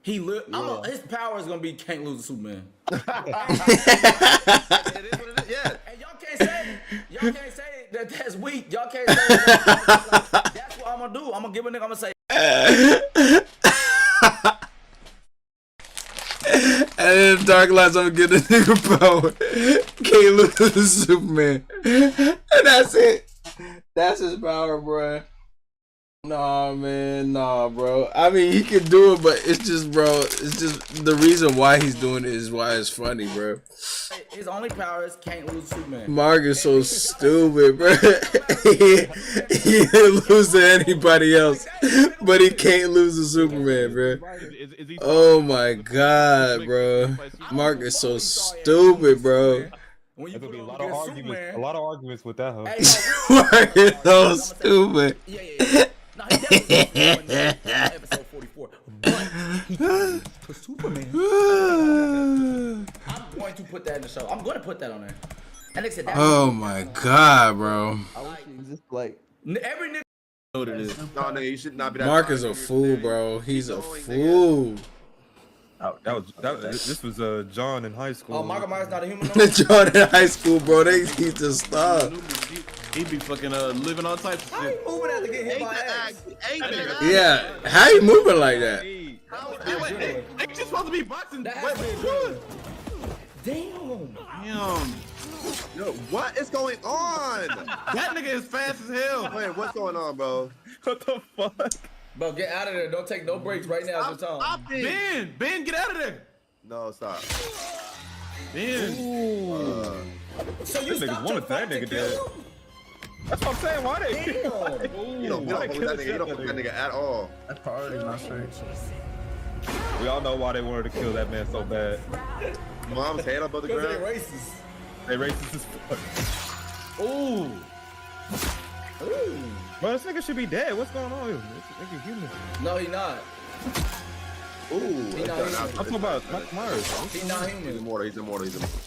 Speaker 1: his power is gonna be can't lose to Superman.
Speaker 6: It is what it is. Yeah.
Speaker 1: And y'all can't say that's weak. Y'all can't say that's what I'm gonna do. I'm gonna give a nigga. I'm gonna say.
Speaker 2: And in Dark Lights, I'm gonna get a nigga power. Can't lose to Superman. And that's it. That's his power, bruh. Nah, man, nah, bro. I mean, he can do it, but it's just, bro. It's just the reason why he's doing it is why it's funny, bro.
Speaker 1: His only power is can't lose Superman.
Speaker 2: Mark is so stupid, bro. he didn't lose to anybody else, but he can't lose to Superman, bro. Oh my god, bro. Mark is so stupid, bro.
Speaker 10: There's gonna be a lot of arguments with that, huh?
Speaker 2: Mark is so stupid.
Speaker 1: No, he definitely episode 44. But he can for Superman. I'm going to put that in the show. I'm going to put that on there. And said that.
Speaker 2: Oh my god, bro.
Speaker 4: I wish he existed like
Speaker 1: every nigga.
Speaker 6: No, nigga, you should not be that.
Speaker 2: Mark is a fool, bro. He's a fool.
Speaker 10: This was John in high school.
Speaker 1: Oh, Michael Myers not a human.
Speaker 2: John in high school, bro. They need to stop.
Speaker 5: He be fucking living all types of shit.
Speaker 1: How you moving after getting hit by axe?
Speaker 2: Yeah, how you moving like that?
Speaker 5: They just supposed to be boxing.
Speaker 1: Damn.
Speaker 6: Yo, what is going on?
Speaker 5: That nigga is fast as hell.
Speaker 6: Wait, what's going on, bro?
Speaker 10: What the fuck?
Speaker 1: Bro, get out of there. Don't take no breaks right now. It's your time.
Speaker 5: Ben, get out of there.
Speaker 6: No, stop.
Speaker 5: Ben.
Speaker 1: So you
Speaker 10: niggas wanted that nigga dead. That's what I'm saying. Why they?
Speaker 6: You don't believe that nigga. You don't believe that nigga at all.
Speaker 4: that priority not straight.
Speaker 10: We all know why they wanted to kill that man so bad.
Speaker 6: Mom's head up on the
Speaker 1: Because
Speaker 6: ground.
Speaker 1: they racist.
Speaker 10: They racist as fuck.
Speaker 5: Ooh.
Speaker 10: Bro, this nigga should be dead. What's going on here? This nigga human.
Speaker 1: No, he not.
Speaker 6: Ooh,
Speaker 1: He not human.
Speaker 10: I'm talking about Michael Myers.
Speaker 1: He not human.
Speaker 6: He's immortal. He's immortal. He's immortal.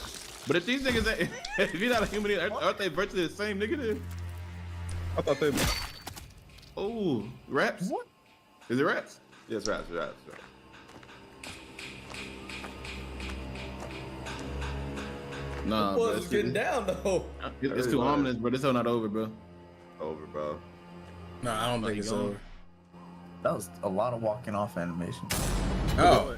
Speaker 5: But if these niggas, if you're not a human, aren't they virtually the same nigga then?
Speaker 10: I thought they.
Speaker 5: Oh, raps? What? Is it raps?
Speaker 6: Yes, raps.
Speaker 5: Nah,
Speaker 1: Boy,
Speaker 5: bro.
Speaker 1: was getting down though.
Speaker 5: It's too ominous, bro. This all not over, bro.
Speaker 6: Over, bro.
Speaker 2: No, I don't think it's over.
Speaker 4: That was a lot of walking off animation.
Speaker 2: Oh.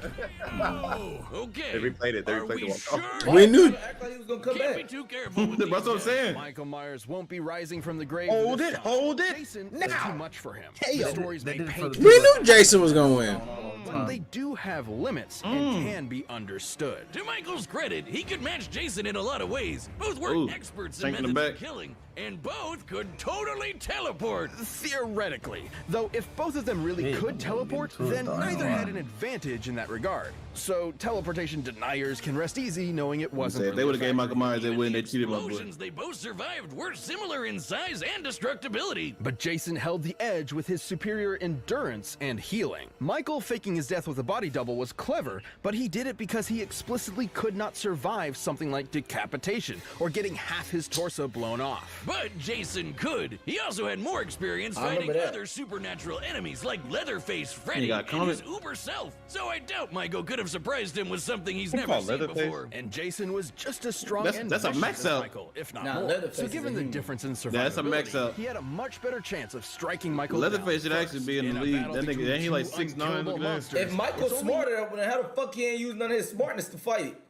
Speaker 8: Okay.
Speaker 6: They replayed it. They
Speaker 8: Are
Speaker 6: replayed
Speaker 8: we
Speaker 6: the walk.
Speaker 8: sure?
Speaker 2: We knew.
Speaker 1: Act like he was gonna come
Speaker 8: Can't be
Speaker 1: back.
Speaker 8: too careful with
Speaker 5: That's what I'm
Speaker 8: these
Speaker 5: saying.
Speaker 9: Michael Myers won't be rising from the grave.
Speaker 10: Hold it. Hold it.
Speaker 9: Jason is too much for him. The stories may paint
Speaker 2: We knew Jason was gonna win.
Speaker 9: but they do have limits and can be understood.
Speaker 8: To Michael's credit, he could match Jason in a lot of ways. Both were
Speaker 5: Ooh,
Speaker 8: experts in
Speaker 5: taking him
Speaker 8: methods of
Speaker 5: back.
Speaker 8: killing, and both could totally teleport.
Speaker 9: Theoretically, though if both of them really could teleport, then neither had an advantage in that regard. So teleportation deniers can rest easy knowing it wasn't.
Speaker 5: If they would have gave Michael Myers, they wouldn't. They cheated my boy.
Speaker 8: Explosions they both survived were similar in size and destructibility.
Speaker 9: But Jason held the edge with his superior endurance and healing. Michael faking his death with a body double was clever, but he did it because he explicitly could not survive something like decapitation or getting half his torso blown off.
Speaker 8: But Jason could. He also had more experience
Speaker 1: I
Speaker 8: fighting
Speaker 1: remember that.
Speaker 8: other supernatural enemies like Leatherface Freddy
Speaker 5: got
Speaker 8: and his
Speaker 5: comment.
Speaker 8: uber self. So I doubt Michael could have surprised him with something he's never
Speaker 10: called
Speaker 8: seen
Speaker 10: Leatherface?
Speaker 8: before.
Speaker 9: And Jason was just as strong
Speaker 5: That's-
Speaker 9: and
Speaker 5: that's a
Speaker 9: vicious
Speaker 5: max
Speaker 9: as
Speaker 5: out.
Speaker 9: Michael, if not
Speaker 1: Nah,
Speaker 9: more.
Speaker 1: Leatherface
Speaker 9: So
Speaker 1: is
Speaker 9: given
Speaker 1: a
Speaker 9: the
Speaker 1: human.
Speaker 9: difference in survivability,
Speaker 5: Yeah, that's a max out.
Speaker 9: he had a much better chance of striking Michael
Speaker 5: Leatherface
Speaker 9: down
Speaker 5: should actually be in the
Speaker 9: a
Speaker 5: league.
Speaker 9: battle
Speaker 5: That nigga,
Speaker 9: between
Speaker 5: ain't he like
Speaker 9: two
Speaker 5: 6'9"?
Speaker 9: unkillable
Speaker 5: Look at that.
Speaker 9: monsters.
Speaker 1: If Michael's
Speaker 9: It's only-
Speaker 1: smarter, then how the fuck he ain't using none of his smartness to fight it?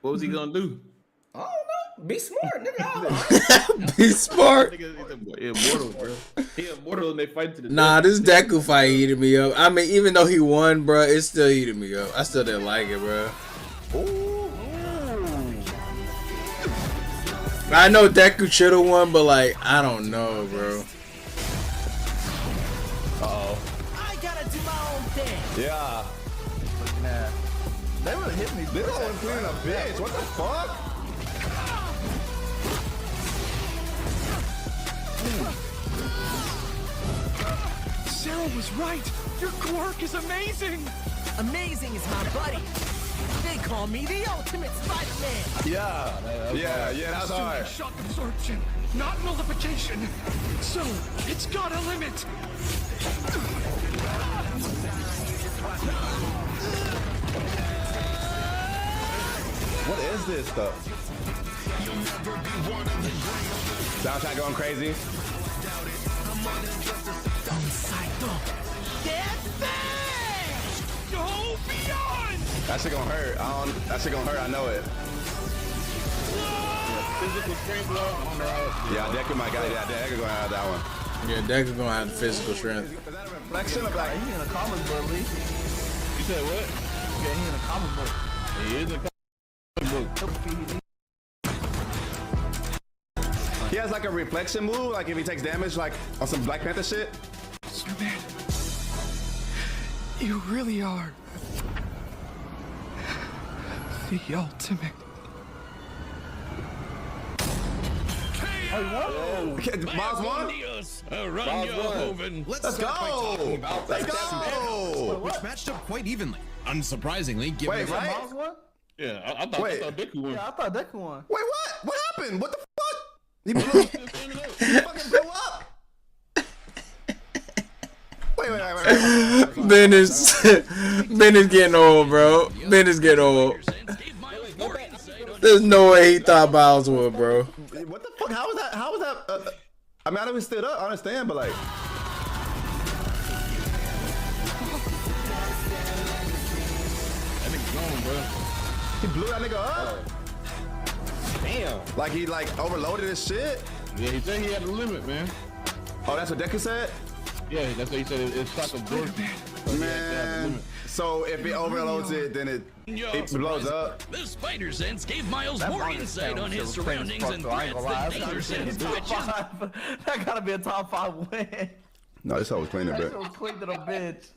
Speaker 5: What was he gonna do?
Speaker 1: I don't know. Be smart, nigga.
Speaker 2: Be smart.
Speaker 5: Nigga, he's immortal, bro. He immortal and they fight to the
Speaker 2: Nah,
Speaker 5: death.
Speaker 2: this Deku fight heated me up. I mean, even though he won, bro, it still heated me up. I still didn't like it, bro. I know Deku should have won, but like, I don't know, bro.
Speaker 7: I gotta do my own thing.
Speaker 10: Yeah.
Speaker 4: Nah. They would have hit me.
Speaker 6: This all including a bitch. What the fuck?
Speaker 3: Sarah was right. Your quirk is amazing.
Speaker 7: Amazing is my buddy. They call me the ultimate Spider-Man.
Speaker 6: Yeah, that's hard.
Speaker 3: Shock absorption, not nullification. So it's got a limit.
Speaker 6: What is this stuff? Soundtrack going crazy.
Speaker 3: Go beyond.
Speaker 6: That shit gonna hurt. That shit gonna hurt. I know it.
Speaker 5: Physical strength, bro.
Speaker 6: Yeah, Deku might got it. Yeah, Deku gonna have that one.
Speaker 2: Yeah, Deku gonna have the physical strength.
Speaker 6: Is that a reflection of like
Speaker 4: He in a comic book, Lee.
Speaker 5: You said what?
Speaker 4: Yeah, he in a comic book.
Speaker 5: He is a comic book.
Speaker 6: he has like a reflection move, like if he takes damage, like on some Black Panther shit?
Speaker 3: Superman, you really are the ultimate.
Speaker 6: Miles won?
Speaker 9: Let's
Speaker 6: Let's go! Let's go!
Speaker 9: Which matched up quite evenly. Unsurprisingly, given
Speaker 6: Wait, right?
Speaker 4: Miles won?
Speaker 5: Yeah, I thought Deku won.
Speaker 4: Yeah, I thought Deku won.
Speaker 6: Wait, what? What happened? What the fuck? He blew, he fucking blew up. Wait.
Speaker 2: Ben is getting old, bro. Ben is getting old. There's no way he thought Miles would, bro.
Speaker 6: What the fuck? How was that? How was that? I mean, I know he stood up. I understand, but like.
Speaker 5: That nigga gone, bro.
Speaker 6: He blew that nigga up.
Speaker 5: Damn.
Speaker 6: Like he overloaded his shit.
Speaker 5: Yeah, he said he had a limit, man.
Speaker 6: Oh, that's what Deku said?
Speaker 5: Yeah, that's what he said. It's shock absorption.
Speaker 6: Man. So if it overloads it, then it blows up.
Speaker 8: The spider sense gave Miles more insight on his surroundings and threats than danger sense, which is
Speaker 4: That gotta be a top 5 win.
Speaker 6: No, this hoe was cleaning,
Speaker 4: That
Speaker 6: bro.
Speaker 4: was clean to the bitch.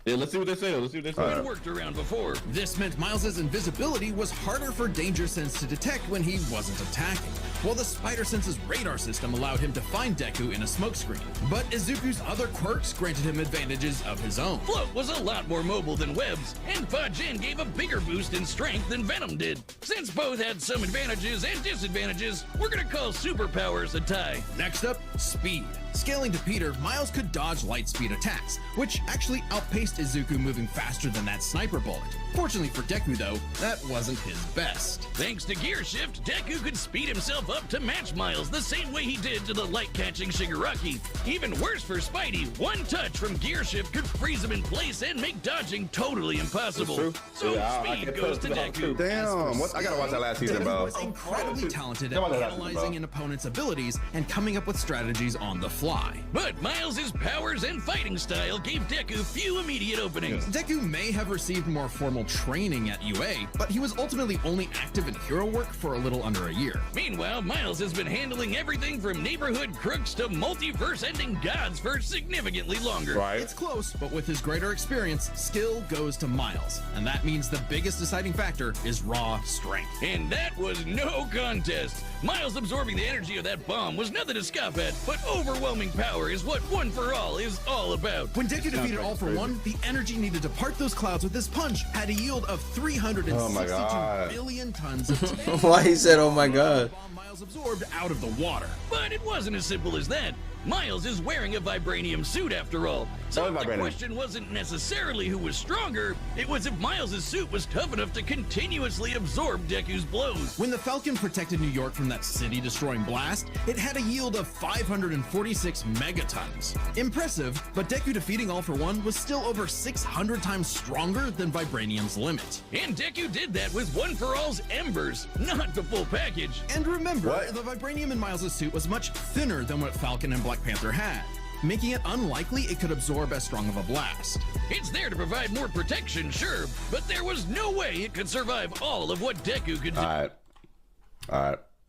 Speaker 5: Yeah, let's see what they say. Let's see what they say.
Speaker 8: been worked around before.
Speaker 9: This meant Miles's invisibility was harder for Danger Sense to detect when he wasn't attacking, while the Spider Sense's radar system allowed him to find Deku in a smokescreen. But Izuku's other quirks granted him advantages of his own.
Speaker 8: Float was a lot more mobile than Webs, and Fajin gave a bigger boost in strength than Venom did. Since both had some advantages and disadvantages, we're gonna call superpowers a tie.
Speaker 9: Next up, speed. Scaling to Peter, Miles could dodge light speed attacks, which actually outpaced Izuku moving faster than that sniper bullet. Fortunately for Deku though, that wasn't his best.
Speaker 8: Thanks to Gear Shift, Deku could speed himself up to match Miles the same way he did to the light-catching Shigaraki. Even worse for Spidey, one touch from Gear Shift could freeze him in place and make dodging totally impossible. So speed goes to Deku.
Speaker 6: Damn, I gotta watch that last season,
Speaker 9: Deku
Speaker 6: bro.
Speaker 9: was incredibly talented at analyzing an opponent's abilities and coming up with strategies on the fly.
Speaker 8: But Miles' powers and fighting style gave Deku few immediate openings.
Speaker 9: Deku may have received more formal training at UA, but he was ultimately only active in hero work for a little under a year.
Speaker 8: Meanwhile, Miles has been handling everything from neighborhood crooks to multiverse-ending gods for significantly longer.
Speaker 9: It's close, but with his greater experience, skill goes to Miles. And that means the biggest deciding factor is raw strength.
Speaker 8: And that was no contest. Miles absorbing the energy of that bomb was nothing to scoff at, but overwhelming power is what One For All is all about.
Speaker 9: When Deku defeated All For One, the energy needed to part those clouds with his punch had a yield of 362 billion tons of
Speaker 2: Why he said, oh my god?
Speaker 9: Miles absorbed out of the water.
Speaker 8: But it wasn't as simple as that. Miles is wearing a vibranium suit after all. So the question wasn't necessarily who was stronger, it was if Miles' suit was tough enough to continuously absorb Deku's blows.
Speaker 9: When the Falcon protected New York from that city-destroying blast, it had a yield of 546 megatons. Impressive, but Deku defeating All For One was still over 600 times stronger than vibranium's limit.
Speaker 8: And Deku did that with One For All's embers, not the full package.
Speaker 9: And remember, the vibranium in Miles' suit was much thinner than what Falcon and Black Panther had, making it unlikely it could absorb as strong of a blast.
Speaker 8: It's there to provide more protection, sure, but there was no way it could survive all of what Deku could do.
Speaker 6: Alright.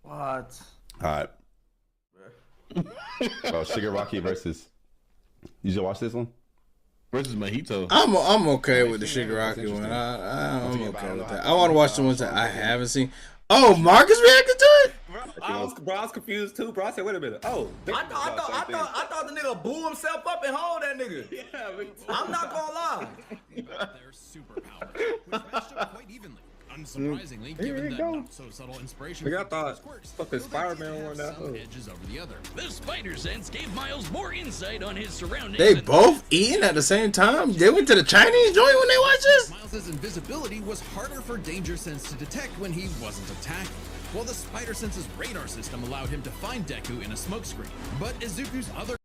Speaker 4: What?
Speaker 6: Alright. Shigaraki versus. You should watch this one?
Speaker 5: Versus Mahito.
Speaker 2: I'm okay with the Shigaraki one. I'm okay with that. I want to watch the ones that I haven't seen. Oh, Marcus reacted to it?
Speaker 10: I was confused too, bro. I said, wait a minute. Oh,
Speaker 1: I thought the nigga blew himself up and hold that nigga.
Speaker 10: Yeah,
Speaker 1: I'm not gonna lie.
Speaker 9: Their superpower, which matched up quite evenly. Unsurprisingly, given that not-so-subtle inspiration.
Speaker 10: I thought fucking Spider-Man won that.
Speaker 9: Edges over the other.
Speaker 8: The Spider Sense gave Miles more insight on his surroundings.
Speaker 2: They both eating at the same time? They went to the Chinese joint when they watched this?
Speaker 9: Miles' invisibility was harder for Danger Sense to detect when he wasn't attacking, while the Spider Sense's radar system allowed him to find Deku in a smokescreen. But Izuku's other...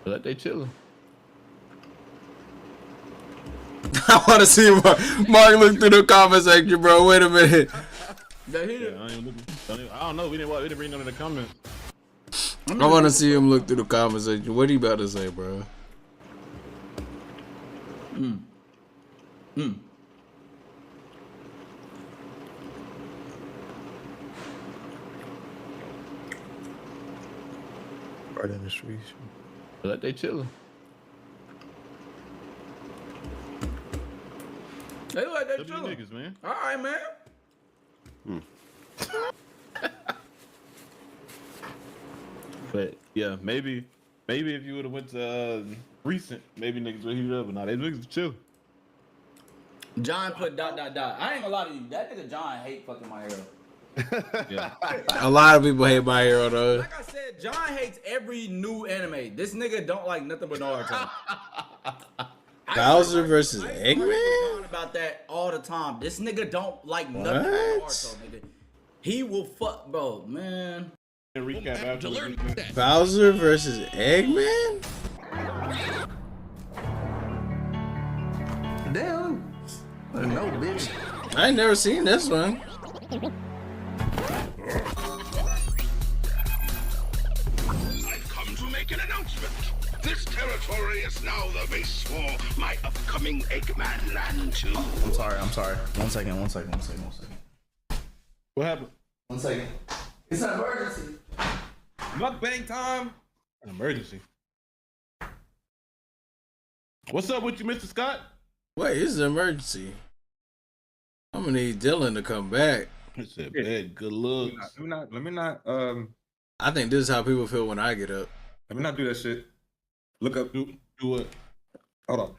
Speaker 5: But they chillin'.
Speaker 2: I want to see Mark look through the comment section, bro. Wait a minute.
Speaker 5: I don't know. We didn't read none of the comments.
Speaker 2: I want to see him look through the conversation. What are you about to say, bro?
Speaker 10: Right in the streets.
Speaker 5: Like they chilling.
Speaker 1: They look like they
Speaker 5: Them
Speaker 1: chilling.
Speaker 5: niggas, man.
Speaker 1: All right, man.
Speaker 5: But yeah, maybe if you would have went to recent, maybe niggas would heat it up, but nah, they niggas chill.
Speaker 1: John put ... I ain't gonna lie to you. That nigga John hate fucking My Hero.
Speaker 5: Yeah.
Speaker 2: A lot of people hate My Hero though.
Speaker 1: Like I said, John hates every new anime. This nigga don't like nothing but Naruto.
Speaker 2: Bowser versus
Speaker 1: I
Speaker 2: Eggman?
Speaker 1: about that all the time. This nigga don't like nothing but Naruto, nigga. He will fuck, bro, man.
Speaker 5: Recap after
Speaker 2: Bowser versus Eggman?
Speaker 4: Damn. No, bitch.
Speaker 2: I ain't never seen this one.
Speaker 3: I've come to make an announcement. This territory is now the base for my upcoming Eggman Land 2.
Speaker 4: I'm sorry. One second.
Speaker 5: What happened?
Speaker 4: 1 second. It's an emergency.
Speaker 5: Mukbang time. An emergency. What's up with you, Mr. Scott?
Speaker 2: Wait, it's an emergency. I'm gonna need Dylan to come back.
Speaker 5: He said, bad, good looks.
Speaker 10: Let me not.
Speaker 2: I think this is how people feel when I get up.
Speaker 10: Let me not do that shit. Look up.
Speaker 5: Do what?
Speaker 10: Hold on.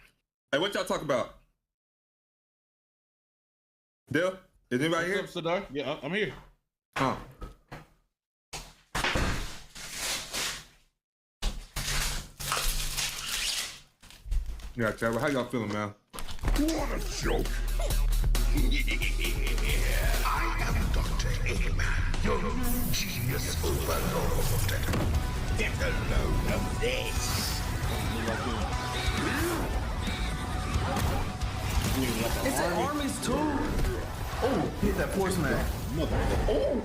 Speaker 10: Hey, what y'all talk about? Dale, is anybody here?
Speaker 5: What's up, Sadar? Yeah, I'm here.
Speaker 10: Huh. Yeah, Trevor, how y'all feeling, man?
Speaker 3: What a joke. I am Dr. Eggman, your genius overlord. Get a load of this.
Speaker 4: It's an armies too. Oh, hit that force man.
Speaker 5: Oh.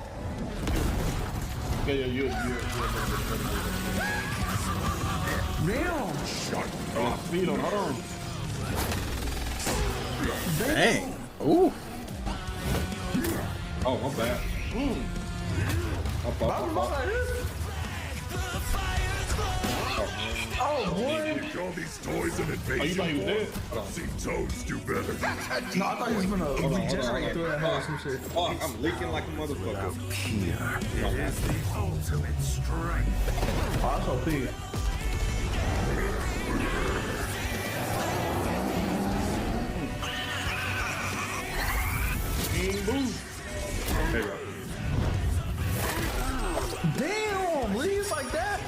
Speaker 5: Okay, you're
Speaker 4: Damn.
Speaker 5: speed on, hold on.
Speaker 2: Dang. Ooh.
Speaker 10: Oh, my bad.
Speaker 4: Oh, boy.
Speaker 3: Take all these toys and
Speaker 5: Oh, you
Speaker 3: invasion
Speaker 5: thought he was dead?
Speaker 3: See Toads do better.
Speaker 4: No, I thought he was gonna regenerate through that hole or some shit.
Speaker 10: Oh, I'm leaking like a motherfucker.
Speaker 3: Here is the ultimate strength.
Speaker 4: Oh, that's OP.
Speaker 10: Hey, bro.
Speaker 4: Damn, leaves like that?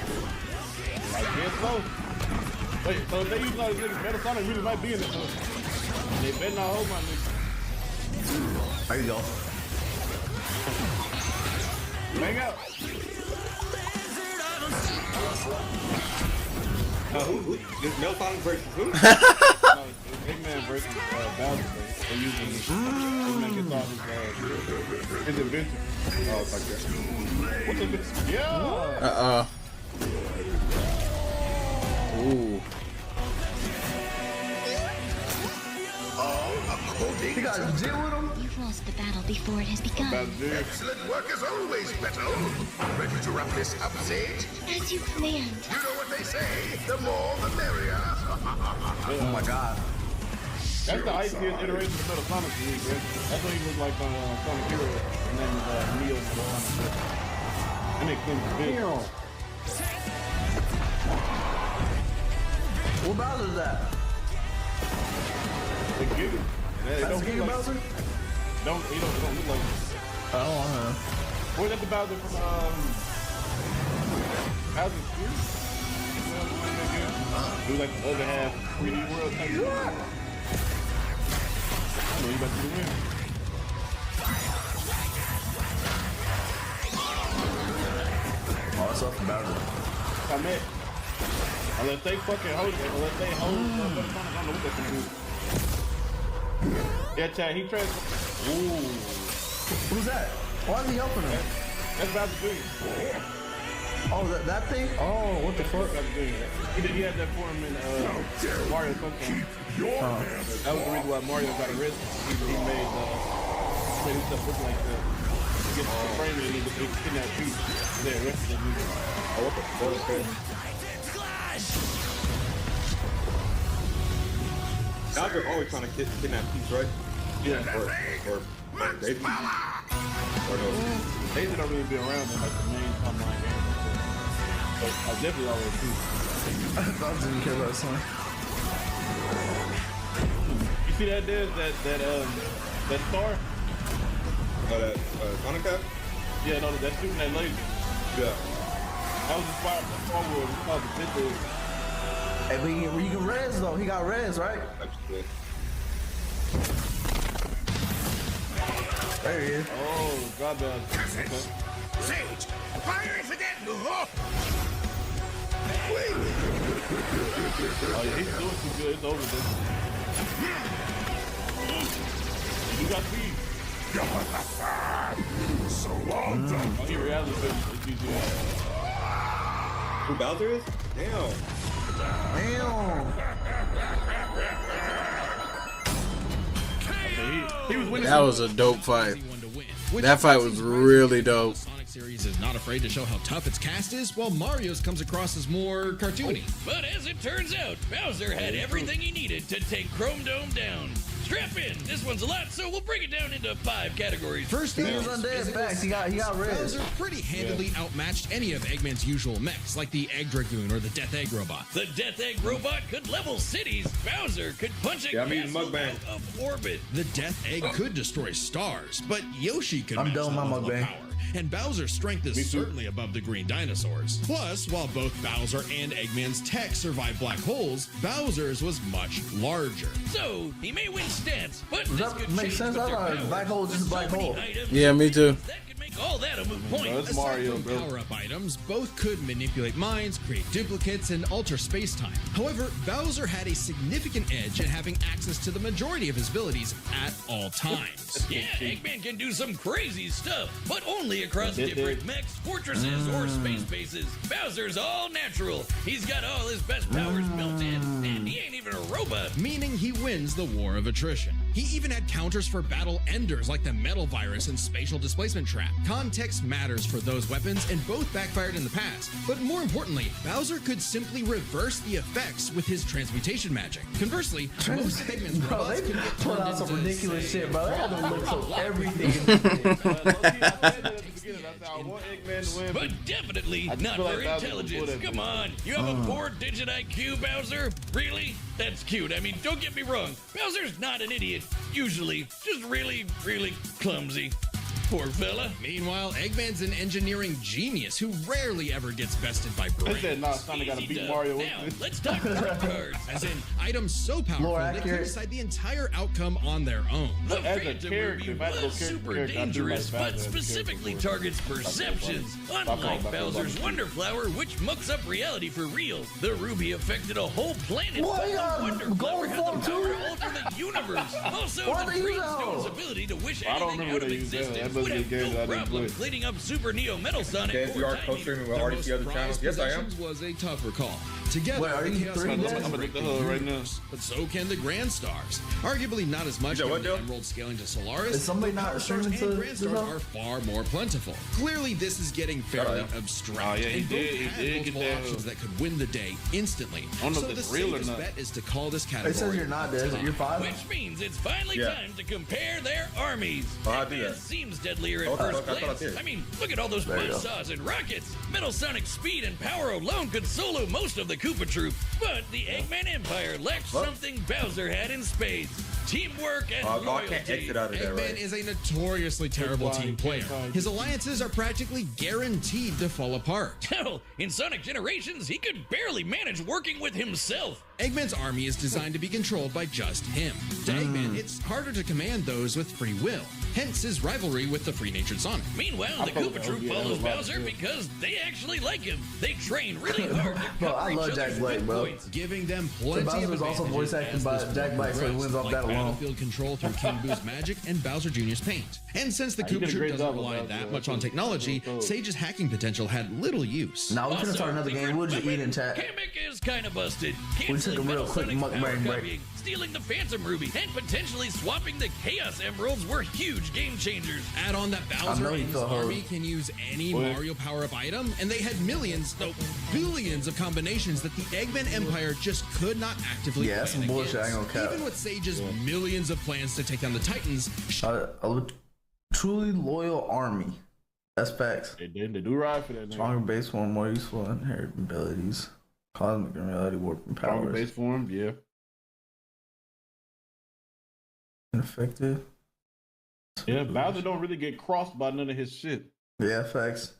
Speaker 5: Like, get slow. Wait, so if they use all these niggas, Metal Sonic really might be in this one. They better not hold my niggas.
Speaker 4: There you go.
Speaker 5: Hang out.
Speaker 10: Who? This Metal Sonic versus who?
Speaker 5: No, it's Eggman versus Bowser. They're using Eggman gets all his invention.
Speaker 10: Oh, it's like that.
Speaker 5: What's the Yeah!
Speaker 2: Ooh.
Speaker 4: You got legit with him?
Speaker 15: You've lost the battle before it has begun.
Speaker 3: Excellent work as always, Beto. Ready to wrap this up, Sage?
Speaker 15: As you planned.
Speaker 3: You know what they say, the more the merrier.
Speaker 4: Oh my god.
Speaker 5: That's the iciest iteration of Metal Sonic to me, bro. That's what he looked like on Sonic Hero. And then Neo and Metal Sonic. That nigga Kim's big.
Speaker 4: What Bowser's that?
Speaker 5: They give it. They
Speaker 4: That's
Speaker 5: don't
Speaker 4: Giga
Speaker 5: look like,
Speaker 4: Bowser?
Speaker 5: he don't look like
Speaker 4: Oh, I don't know.
Speaker 5: Or is that the Bowser from Bowser's Fury? He was like the other half 3D world type. I know you about to win.
Speaker 4: Oh, it's up from Bowser.
Speaker 5: I met. Unless they fucking hold it, unless they hold it, I don't know what they can do. Yeah, Chad, he transferred. Ooh.
Speaker 4: Who's that? Why is he helping him?
Speaker 5: That's Bowser Jr.
Speaker 4: Oh, that thing? Oh, what the fuck?
Speaker 5: He had that form in Mario Sunshine. That was the reason why Mario got arrested. He made his stuff look like that. He gets the frame and he kidnapped Peach. They arrested him.
Speaker 6: Oh, what the fuck? Bowser always trying to kidnap Peach, right?
Speaker 5: Yeah.
Speaker 6: Or Daisy. Or no.
Speaker 5: Daisy don't really be around in like the main timeline game. But I definitely always do.
Speaker 4: I didn't care about Sonic.
Speaker 5: You see that dude, that star?
Speaker 6: Oh, that Sonic Cat?
Speaker 5: Yeah, no, that's shooting that laser.
Speaker 6: Yeah.
Speaker 5: That was inspired by Star Wars. It's called the Pit Bull.
Speaker 4: Hey, but you can res though. He got res, right?
Speaker 6: Absolutely.
Speaker 4: There he is.
Speaker 5: Oh, God damn.
Speaker 3: Sage, fire it again!
Speaker 5: Oh, yeah, he's doing too good. It's over this. You got speed.
Speaker 3: So well done.
Speaker 5: Oh, he reality
Speaker 6: Who Bowser is? Damn.
Speaker 5: He was winning.
Speaker 2: That was a dope fight. That fight was really dope.
Speaker 9: Sonic series is not afraid to show how tough its cast is, while Mario's comes across as more cartoony.
Speaker 8: But as it turns out, Bowser had everything he needed to take Chrome Dome down. Strap in. This one's a lot, so we'll break it down into 5 categories.
Speaker 9: First,
Speaker 4: He was undead. Facts. He got res.
Speaker 9: Bowser pretty handily outmatched any of Eggman's usual mechs, like the Egg Dragoon or the Death Egg Robot.
Speaker 8: The Death Egg Robot could level cities. Bowser could punch a castle out of orbit.
Speaker 9: The Death Egg could destroy stars, but Yoshi could match
Speaker 4: done
Speaker 9: that
Speaker 4: my
Speaker 9: level of
Speaker 4: mukbang.
Speaker 9: power. And Bowser's strength is certainly above the green dinosaurs. Plus, while both Bowser and Eggman's tech survived black holes, Bowser's was much larger.
Speaker 8: So, he may win stats, but
Speaker 4: Does
Speaker 8: this
Speaker 4: that
Speaker 8: could
Speaker 4: make
Speaker 8: change
Speaker 4: sense?
Speaker 8: with
Speaker 4: I
Speaker 8: their
Speaker 4: thought a
Speaker 8: powers.
Speaker 4: black hole is just a black hole.
Speaker 2: Yeah, me too.
Speaker 8: That could make all that a moot point.
Speaker 5: That's Mario,
Speaker 9: Aside from
Speaker 5: bro.
Speaker 9: power-up items, both could manipulate minds, create duplicates, and alter space-time. However, Bowser had a significant edge in having access to the majority of his abilities at all times.
Speaker 8: Yeah, Eggman can do some crazy stuff, but only across different mechs, fortresses, or space bases. Bowser's all natural. He's got all his best powers built in, and he ain't even a robot.
Speaker 9: Meaning he wins the war of attrition. He even had counters for battle enders like the Metal Virus and Spatial Displacement Trap. Context matters for those weapons, and both backfired in the past. But more importantly, Bowser could simply reverse the effects with his transmutation magic. Conversely, most of Eggman's robots could get
Speaker 4: Put
Speaker 9: turned
Speaker 4: out some
Speaker 9: into,
Speaker 4: ridiculous
Speaker 9: say,
Speaker 4: shit, bro. They had to look so everything.
Speaker 8: But definitely not for intelligence. Come on, you have a 4-digit IQ, Bowser? Really? That's cute. I mean, don't get me wrong. Bowser's not an idiot, usually. Just really, really clumsy. Poor fella.
Speaker 9: Meanwhile, Eggman's an engineering genius who rarely ever gets bested by brains.
Speaker 5: said, nah, Sonic gotta beat Mario.
Speaker 8: Now, let's talk credit cards.
Speaker 9: As in, items so powerful they could decide the entire outcome on their own.
Speaker 8: The
Speaker 5: As a
Speaker 8: Phantom
Speaker 5: character,
Speaker 8: Ruby
Speaker 5: if I had to go
Speaker 8: was super
Speaker 5: character, I'd do
Speaker 8: dangerous,
Speaker 5: like
Speaker 8: but
Speaker 5: Bowser as a
Speaker 8: specifically
Speaker 5: character.
Speaker 8: targets perceptions. Unlike Bowser's Wonder Flower, which mucks up reality for real. The Ruby affected a whole planet.
Speaker 4: What?
Speaker 8: The Wonder Flower had the
Speaker 4: form
Speaker 8: power
Speaker 4: too?
Speaker 8: to alter the universe. Also,
Speaker 4: Why
Speaker 8: the
Speaker 4: they use
Speaker 8: Green
Speaker 4: that?
Speaker 8: Stone's ability to wish
Speaker 5: I don't
Speaker 8: anything
Speaker 5: remember
Speaker 8: out of
Speaker 5: they used that.
Speaker 8: existence
Speaker 5: That
Speaker 8: would
Speaker 5: must be a
Speaker 8: have
Speaker 5: game
Speaker 8: no
Speaker 5: that I didn't
Speaker 8: problem
Speaker 5: play.
Speaker 8: cleaning up Super Neo Metal Sonic
Speaker 6: Okay, if you
Speaker 8: or
Speaker 6: are
Speaker 8: Tiny
Speaker 6: co-streaming with
Speaker 9: The
Speaker 6: RDC
Speaker 9: most
Speaker 6: other channels,
Speaker 9: prized
Speaker 6: yes I am.
Speaker 9: possessions was a tougher call. Together,
Speaker 4: Wait, are
Speaker 9: the
Speaker 4: you
Speaker 9: Chaos
Speaker 4: three
Speaker 9: Emeralds
Speaker 4: dead?
Speaker 5: I'm gonna
Speaker 9: break
Speaker 5: get
Speaker 9: the
Speaker 5: the hood right
Speaker 9: universe, but so can the Grand Stars. Arguably not as much
Speaker 6: You know what,
Speaker 9: given the
Speaker 6: Joe?
Speaker 9: Emerald scaling to Solaris.
Speaker 4: Is somebody
Speaker 9: but
Speaker 4: not
Speaker 9: Power Stars
Speaker 4: streaming
Speaker 9: and
Speaker 4: to
Speaker 9: Grand
Speaker 4: this
Speaker 9: Stars
Speaker 4: one?
Speaker 9: are far more plentiful. Clearly, this is getting fairly abstract.
Speaker 5: Oh, yeah, he
Speaker 9: and both
Speaker 5: did. He
Speaker 9: had
Speaker 5: did get
Speaker 9: multiple
Speaker 5: that
Speaker 9: options that could win the day instantly.
Speaker 5: I don't know
Speaker 9: So
Speaker 5: if
Speaker 9: the
Speaker 5: that's real or
Speaker 9: safest
Speaker 5: not.
Speaker 9: bet is to call this category.
Speaker 4: It says you're not dead. You're fine.
Speaker 8: Which means it's finally
Speaker 6: Yeah.
Speaker 8: time to compare their armies.
Speaker 6: Oh, how'd I do
Speaker 8: Eggman
Speaker 6: that?
Speaker 8: seems deadlier at
Speaker 6: Oh,
Speaker 8: first
Speaker 6: fuck, I thought I
Speaker 8: glance.
Speaker 6: did.
Speaker 8: I mean, look at all those
Speaker 4: There you go.
Speaker 8: buzzsaws and rockets. Metal Sonic speed and power alone could solo most of the Koopa troop. But the Eggman Empire lacked something Bowser had in spades. Teamwork and
Speaker 6: I
Speaker 8: loyalty.
Speaker 6: can't exit out of there,
Speaker 9: Eggman
Speaker 6: right?
Speaker 9: is a notoriously terrible team player. His alliances are practically guaranteed to fall apart.
Speaker 8: Hell, in Sonic Generations, he could barely manage working with himself.
Speaker 9: Eggman's army is designed to be controlled by just him. To Eggman, it's harder to command those with free will, hence his rivalry with the free-natured Sonic.
Speaker 8: Meanwhile, the Koopa troop follows Bowser because they actually like him. They train really hard to
Speaker 4: Bro,
Speaker 8: cover
Speaker 4: I
Speaker 8: each
Speaker 4: love
Speaker 8: other's
Speaker 4: Jack Black,
Speaker 8: weak
Speaker 4: bro.
Speaker 9: points, giving them plenty of
Speaker 4: Bowser's also voice acted by Jack Black, so he wins off that alone.
Speaker 9: Battlefield control through King Boo's magic and Bowser Jr.'s paint. And since the Koopa Troop doesn't rely that much on technology, Sage's hacking potential had little use.
Speaker 4: Now we can start another game. We'll just eat in chat.
Speaker 8: Kamek is kind of busted.
Speaker 4: We took a real quick mukbang break.
Speaker 8: Stealing the Phantom Ruby and potentially swapping the Chaos Emeralds were huge game changers.
Speaker 9: Add on that Bowser and his army can use any Mario power-up item, and they had millions, no, billions of combinations that the Eggman Empire just could not actively
Speaker 4: plan some bullshit, I ain't gonna cap.
Speaker 9: Even with Sage's millions of plans to take down the Titans,
Speaker 4: a truly loyal army. That's facts.
Speaker 5: They do ride for that.
Speaker 4: Stronger base form, more useful inherent abilities. Cosmic and reality warping powers.
Speaker 5: Stronger base form, yeah.
Speaker 4: Ineffective.
Speaker 5: Yeah, Bowser don't really get crossed by none of his shit.
Speaker 4: Yeah, facts.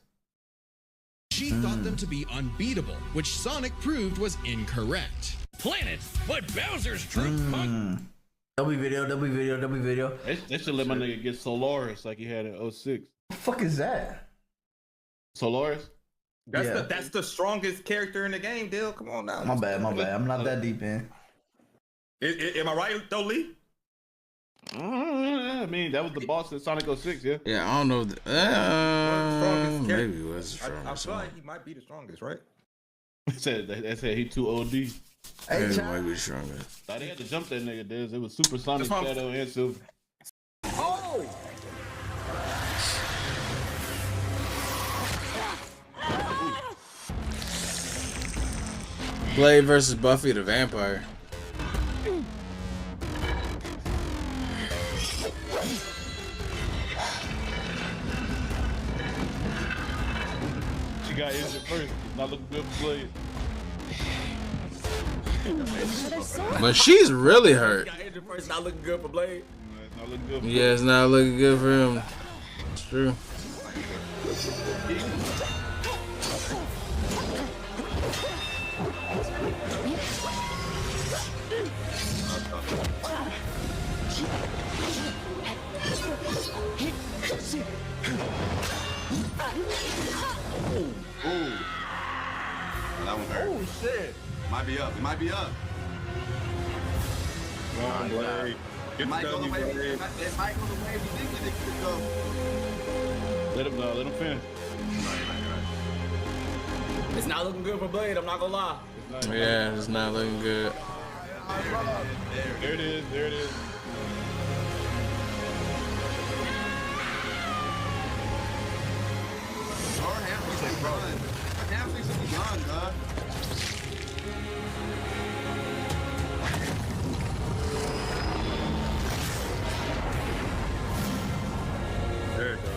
Speaker 9: She thought them to be unbeatable, which Sonic proved was incorrect.
Speaker 8: Planet, but Bowser's true punk.
Speaker 4: W video.
Speaker 5: They should let my nigga get Solaris like he had in 06.
Speaker 4: What the fuck is that?
Speaker 5: Solaris?
Speaker 6: That's the strongest character in the game, Dale. Come on now.
Speaker 4: My bad. I'm not that deep in.
Speaker 6: Am I right, though, Lee?
Speaker 5: I mean, that was the boss in Sonic 06, yeah?
Speaker 2: Yeah, I don't know. Maybe it was the strongest.
Speaker 6: I feel like he might be the strongest, right?
Speaker 5: They said he too OD.
Speaker 2: Hey, it might be the strongest.
Speaker 5: They had to jump that nigga, Diz. It was Super Sonic, Shadow, and Silver.
Speaker 6: Oh!
Speaker 2: Blade versus Buffy the Vampire.
Speaker 5: She got injured first. Not looking good for Blade.
Speaker 2: But she's really hurt.
Speaker 1: Got injured first, not looking good for Blade.
Speaker 5: Not looking good for
Speaker 2: Yeah, it's not looking good for him. It's true.
Speaker 6: Ooh. That one hurt.
Speaker 4: Oh shit.
Speaker 6: Might be up. It might be up.
Speaker 10: Come on, Blade.
Speaker 6: It might go the way we think it could go.
Speaker 5: Let him finish.
Speaker 1: It's not looking good for Blade, I'm not gonna lie.
Speaker 2: Yeah, it's not looking good.
Speaker 5: There it is. There it is.
Speaker 6: Hamstring should be gone, dog.
Speaker 10: There it goes.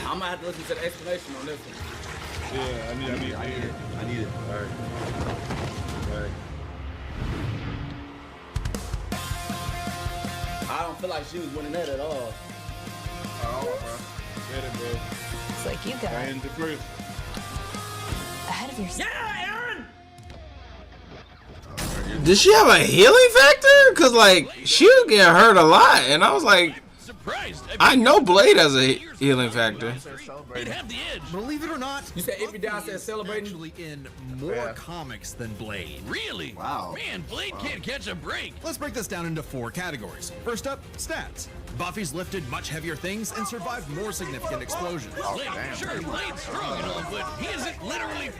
Speaker 1: I'm gonna have to listen to the explanation on this one.
Speaker 5: Yeah, I need it.
Speaker 10: All right.
Speaker 1: I don't feel like she was winning that at all.
Speaker 5: Get it, bro.
Speaker 16: It's like you got
Speaker 5: And the first.
Speaker 16: ahead of yourself.
Speaker 1: Yeah, Aaron!
Speaker 2: Did she have a healing factor? Cause like she was getting hurt a lot, and I was like, I know Blade has a healing factor.
Speaker 9: Believe it or not,
Speaker 1: you said if you down said
Speaker 9: is
Speaker 1: celebrating
Speaker 9: actually in more comics than Blade.
Speaker 8: Really?
Speaker 6: Wow.
Speaker 8: Man, Blade can't catch a break.
Speaker 9: Let's break this down into 4 categories. First up, stats. Buffy's lifted much heavier things and survived more significant explosions.
Speaker 8: Sure, Blade's strong and all, but he isn't literally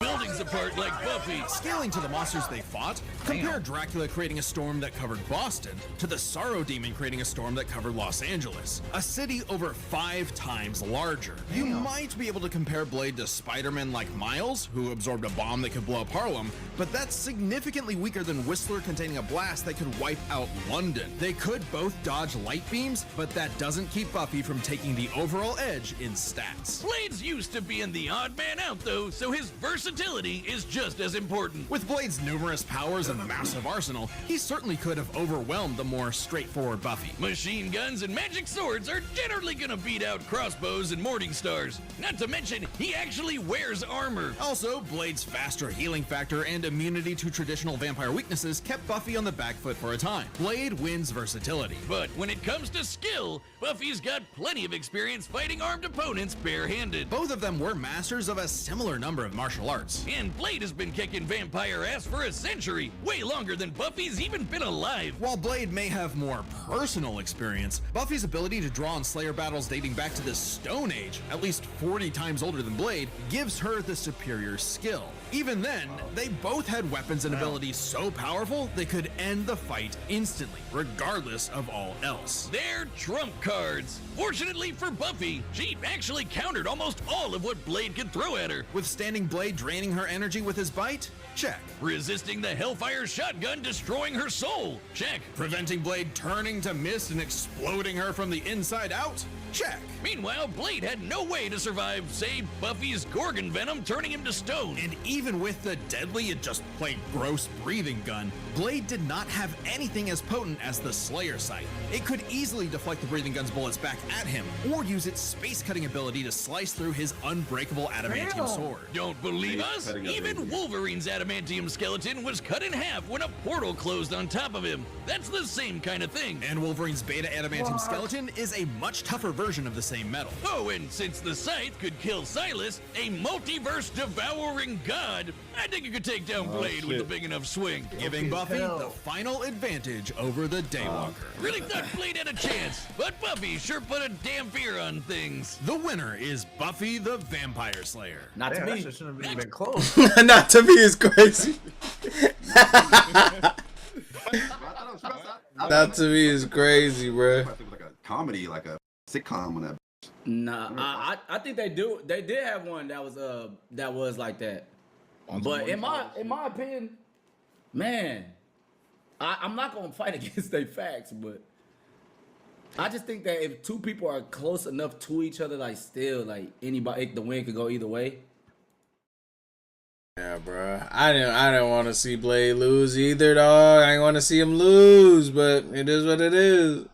Speaker 8: buildings apart like Buffy.
Speaker 9: Scaling to the monsters they fought, compare Dracula creating a storm that covered Boston to the Sorrow Demon creating a storm that covered Los Angeles, a city over 5 times larger. You might be able to compare Blade to Spider-Man like Miles, who absorbed a bomb that could blow up Harlem, but that's significantly weaker than Whistler containing a blast that could wipe out London. They could both dodge light beams, but that doesn't keep Buffy from taking the overall edge in stats.
Speaker 8: Blade's used to being the odd man out, though, so his versatility versatility is just as important.
Speaker 9: With Blade's numerous powers and massive arsenal, he certainly could have overwhelmed the more straightforward Buffy.
Speaker 8: Machine guns and magic swords are generally gonna beat out crossbows and morning stars. Not to mention, he actually wears armor.
Speaker 9: Also, Blade's faster healing factor and immunity to traditional vampire weaknesses kept Buffy on the back foot for a time. Blade wins versatility.
Speaker 8: But when it comes to skill, Buffy's got plenty of experience fighting armed opponents barehanded.
Speaker 9: Both of them were masters of a similar number of martial arts.
Speaker 8: And Blade has been kicking vampire ass for a century, way longer than Buffy's even been alive.
Speaker 9: While Blade may have more personal experience, Buffy's ability to draw on Slayer battles dating back to the Stone Age, at least 40 times older than Blade, gives her the superior skill. Even then, they both had weapons and abilities so powerful they could end the fight instantly, regardless of all else.
Speaker 8: They're trump cards. Fortunately for Buffy, she actually countered almost all of what Blade could throw at her.
Speaker 9: Withstanding Blade draining her energy with his bite? Check.
Speaker 8: Resisting the Hellfire shotgun destroying her soul? Check.
Speaker 9: Preventing Blade turning to mist and exploding her from the inside out? Check.
Speaker 8: Meanwhile, Blade had no way to survive, say, Buffy's Gorgon venom turning him to stone.
Speaker 9: And even with the deadly and just plain gross breathing gun, Blade did not have anything as potent as the Slayer sight. It could easily deflect the breathing gun's bullets back at him, or use its space-cutting ability to slice through his unbreakable adamantium sword.
Speaker 8: Don't believe us? Even Wolverine's adamantium skeleton was cut in half when a portal closed on top of him. That's the same kind of thing.
Speaker 9: And Wolverine's beta adamantium skeleton is a much tougher version of the same metal.
Speaker 8: Oh, and since the Scythe could kill Silas, a multiverse devouring god, I think you could take down Blade with a big enough swing.
Speaker 9: Giving Buffy the final advantage over the Daywalker.
Speaker 8: Really thought Blade had a chance, but Buffy sure put a damn fear on things.
Speaker 9: The winner is Buffy the Vampire Slayer.
Speaker 1: Not to me.
Speaker 4: That shouldn't have been close.
Speaker 2: Not to me is crazy. Not to me is crazy, bro.
Speaker 6: Like a comedy, like a sitcom on that.
Speaker 1: Nah, I think they do. They did have one that was like that. But in my opinion, man, I'm not gonna fight against their facts, but I just think that if two people are close enough to each other, like still, like anybody, the win could go either way.
Speaker 2: Yeah, bro. I didn't want to see Blade lose either, dog. I didn't want to see him lose, but it is what it is.